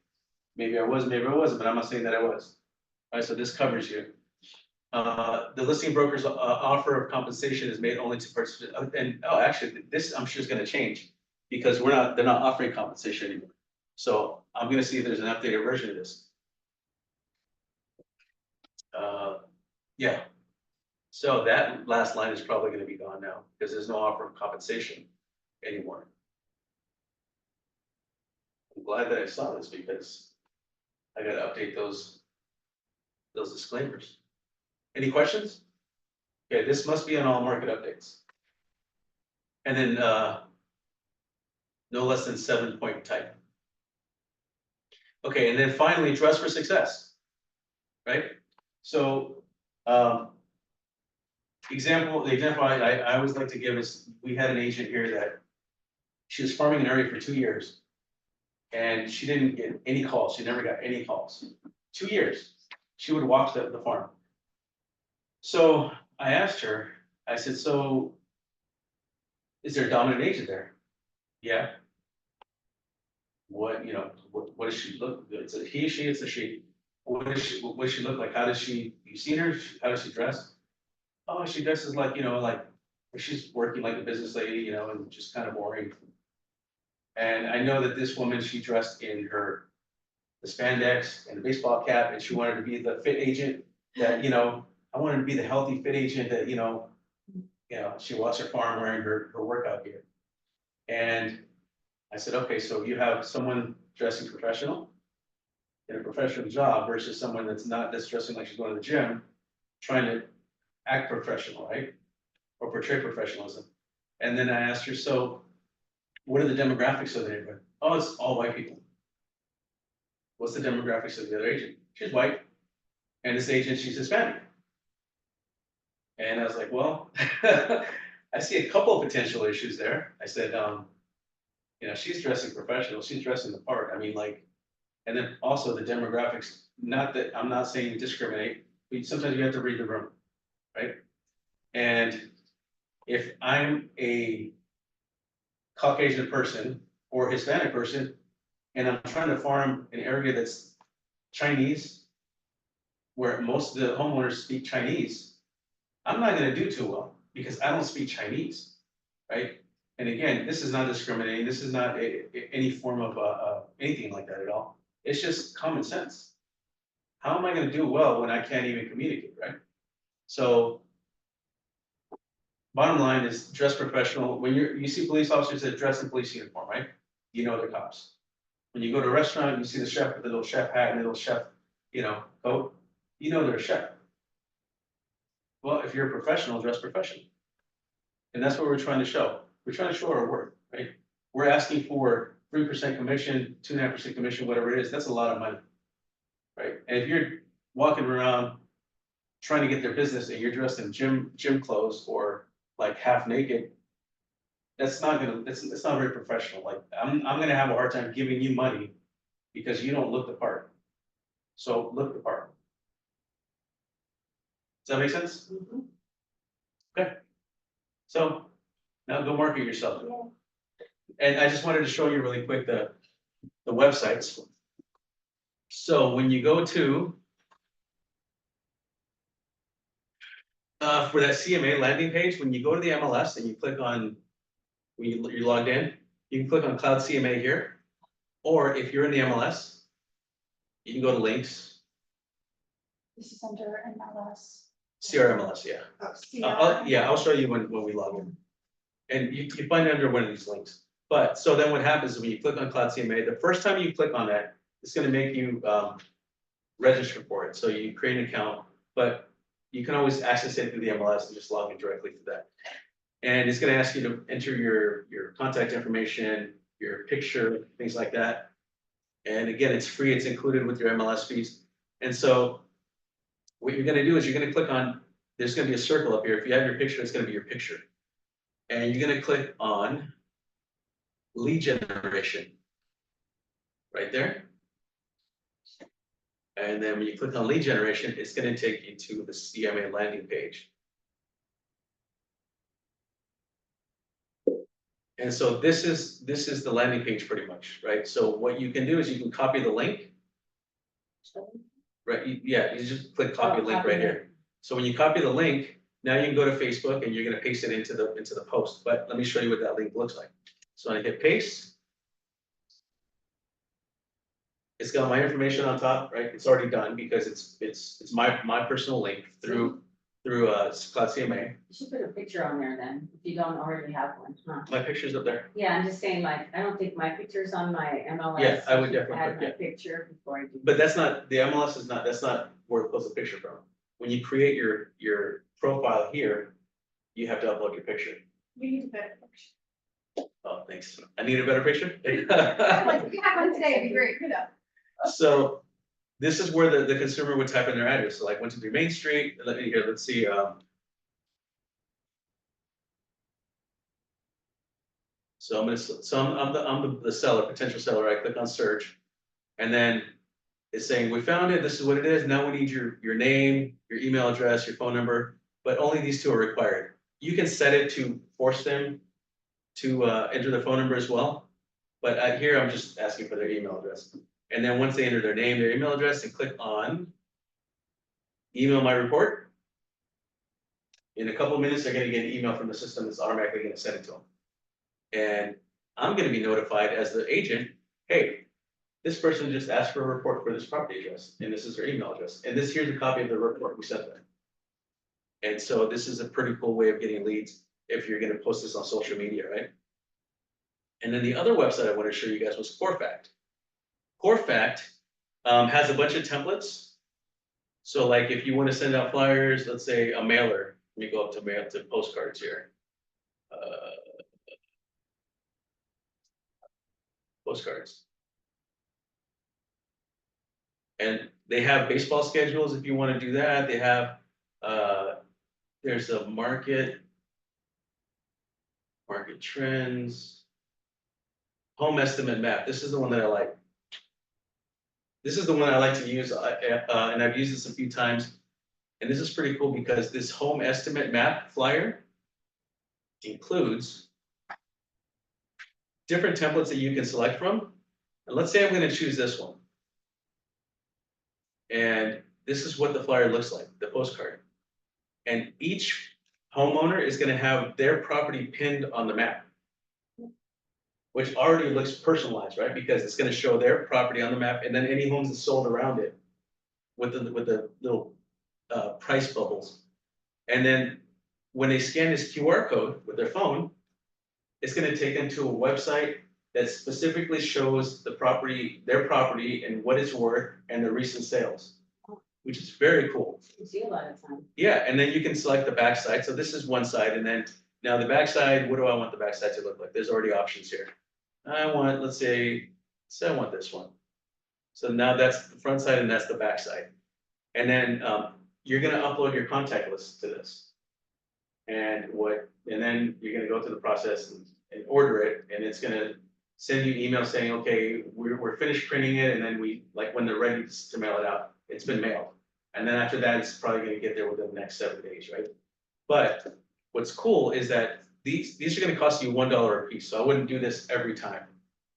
Maybe I was, maybe I wasn't, but I'm not saying that I was. All right, so this covers you. The listing broker's offer of compensation is made only to participants. And actually, this I'm sure is going to change because they're not offering compensation anymore. So I'm going to see if there's an updated version of this. Yeah. So that last line is probably going to be gone now because there's no offer of compensation anymore. I'm glad that I saw this because I got to update those disclaimers. Any questions? Okay, this must be on all market updates. And then no less than 7-point type. Okay, and then finally, dress for success, right? So the example I always like to give is, we had an agent here that she was farming an area for 2 years and she didn't get any calls. She never got any calls. 2 years, she would walk the farm. So I asked her, I said, so is there a dominant agent there? Yeah. What does she look? It's a he, she, it's a she. What does she look like? How does she, you seen her? How does she dress? Oh, she dresses like, like she's working like a business lady, and just kind of boring. And I know that this woman, she dressed in the spandex and the baseball cap, and she wanted to be the fit agent that, I wanted to be the healthy fit agent that, she walks her farm wearing her workout gear. And I said, okay, so you have someone dressing professional in a professional job versus someone that's dressing like she's going to the gym, trying to act professional, right? Or portray professionalism. And then I asked her, so what are the demographics of the neighborhood? Oh, it's all white people. What's the demographics of the other agent? She's white. And this agent, she's Hispanic. And I was like, well, I see a couple of potential issues there. I said, she's dressing professional, she's dressing the part. I mean, and then also the demographics, not that I'm not saying discriminate, but sometimes you have to read the room, right? And if I'm a Caucasian person or Hispanic person, and I'm trying to farm an area that's Chinese, where most of the homeowners speak Chinese, I'm not going to do too well because I don't speak Chinese, right? And again, this is not discriminating. This is not any form of anything like that at all. It's just common sense. How am I going to do well when I can't even communicate, right? So bottom line is dress professional. When you see police officers that dress in police uniform, right? You know they're cops. When you go to a restaurant, you see the chef with the little chef hat and the little chef, coat, you know they're a chef. Well, if you're a professional, dress professional. And that's what we're trying to show. We're trying to show our worth, right? We're asking for 3% commission, 2.5% commission, whatever it is. That's a lot of money. right? And if you're walking around trying to get their business and you're dressed in gym clothes or like half naked, that's not gonna, it's not very professional. Like, I'm gonna have a hard time giving you money because you don't look the part. So look the part. Does that make sense? Mhm. So now go market yourself. Yeah. And I just wanted to show you really quick the websites. So when you go to for that CMA landing page, when you go to the MLS and you click on, when you're logged in, you can click on Cloud CMA here. Or if you're in the MLS, you can go to links, This is under MLS. CRMLS, yeah. Oh, Yeah, I'll show you when we log in. And you find it under one of these links. But so then what happens is when you click on Cloud CMA, the first time you click on that, it's gonna make you register for it. So you create an account, but you can always access it through the MLS and just log in directly to that. And it's gonna ask you to enter your contact information, your picture, things like that. And again, it's free, it's included with your MLS fees. And so what you're gonna do is you're gonna click on, there's gonna be a circle up here. If you have your picture, it's gonna be your picture. And you're gonna click on lead generation. Right there. And then when you click on lead generation, it's gonna take you to the CMA landing page. And so this is the landing page pretty much, right? So what you can do is you can copy the link. Right, yeah, you just click copy link copy right link. here. So when you copy the link, now you can go to Facebook and you're gonna paste it into the post. But let me show you what that link looks like. So I hit paste. It's got my information on top, right? It's already done because it's my personal link through Cloud CMA. You should put a picture on there then, if you don't already have one, huh? My picture's up there. Yeah, I'm just saying, like, I don't think my picture's on my MLS. Yeah, I would should definitely add put- my yeah. picture before I do. But that's not, the MLS is not, that's not where it pulls the picture from. When you create your profile here, you have to upload your picture. You need a better picture. Oh, thanks. I need a better picture? If you have one today, it'd be great, you know. So this is where the consumer would type in their address. So like 123 Main Street, let's see. So I'm the seller, potential seller. I click on search. And then it's saying, we found it, this is what it is. Now we need your name, your email address, your phone number, but only these two are required. You can set it to force them to enter their phone number as well. But here I'm just asking for their email address. And then once they enter their name, their email address, and click on email my report. In a couple of minutes, they're gonna get an email from the system that's automatically gonna send it to them. And I'm gonna be notified as the agent, hey, this person just asked for a report for this property address, and this is their email address, and here's a copy of the report we sent them. And so this is a pretty cool way of getting leads if you're gonna post this on social media, right? And then the other website I wanted to show you guys was CoreFact. CoreFact has a bunch of templates. So like if you want to send out flyers, let's say a mailer, let me go up to mail to postcards here. Postcards. And they have baseball schedules if you want to do that. They have, there's a market trends, home estimate map. This is the one that I like. This is the one I like to use, and I've used this a few times. And this is pretty cool because this home estimate map flyer includes different templates that you can select from. And let's say I'm going to choose this one. And this is what the flyer looks like, the postcard. And each homeowner is going to have their property pinned on the map, which already looks personalized, right? Because it's going to show their property on the map and then any homes that sold around it with the little price bubbles. And then when they scan this QR code with their phone, it's going to take them to a website that specifically shows the property, their property and what it's worth and the recent sales, which is very cool. You see a lot of time. Yeah, and then you can select the backside. So this is one side, and then now the backside, what do I want the backside to look like? There's already options here. I want, let's say I want this one. So now that's the front side and that's the back side. And then you're gonna upload your contact list to this. And then you're gonna go through the process and order it, and it's gonna send you an email saying, okay, we're finished printing it, and then when they're ready to mail it out, it's been mailed. And then after that, it's probably gonna get there within the next 7 days, right? But what's cool is that these are gonna cost you $1 a piece, so I wouldn't do this every time.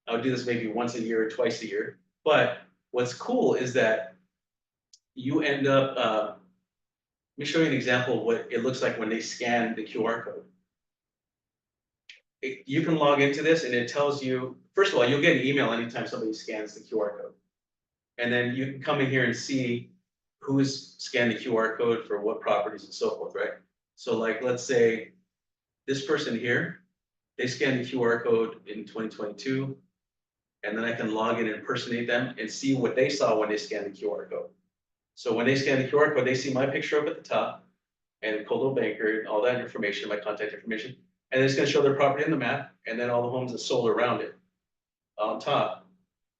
I would do this maybe once a year or twice a year, but what's cool is that you end up, let me show you an example of what it looks like when they scan the QR code. You can log into this and it tells you, first of all, you'll get an email anytime somebody scans the QR code. And then you can come in here and see who's scanned the QR code for what properties and so forth, right? So like, let's say this person here, they scanned the QR code in 2022. And then I can log in and impersonate them and see what they saw when they scanned the QR code. So when they scan the QR code, they see my picture up at the top and Coldwell Banker, all that information, my contact information. And it's gonna show their property on the map and then all the homes that sold around it on top.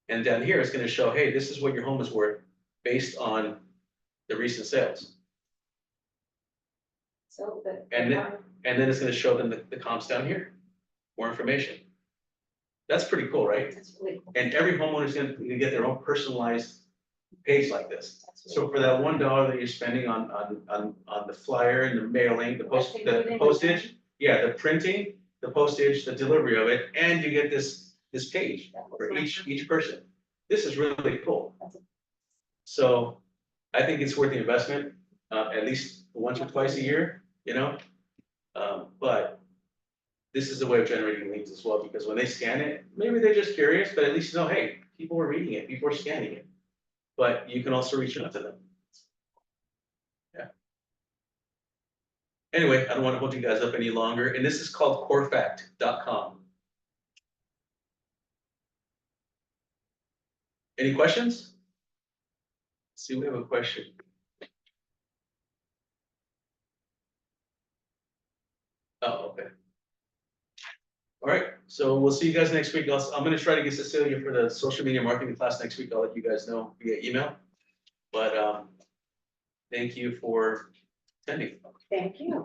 And down here, it's gonna show, hey, this is what your home is worth based on the recent sales. So the. And then it's gonna show them the comps down here, more information. That's pretty cool, right? That's really cool. And every homeowner's gonna get their own personalized page like this. That's really So for that $1 that you're spending on the flyer and the mailing, the postage, yeah, the printing, the postage, the delivery of it, and you get this page for each person. This is really cool. So I think it's worth the investment, at least once or twice a year, you know? But this is the way of generating leads as well, because when they scan it, maybe they're just curious, but at least you know, hey, people are reading it, people are scanning it. But you can also reach out to them. Yeah. Anyway, I don't want to hold you guys up any longer, and this is called corefact.com. Any questions? Let's see, we have a question. Oh, okay. All right, so we'll see you guys next week. I'm gonna try to get Cecilia for the social media marketing class next week. I'll let you guys know via email. But thank you for attending. Thank you.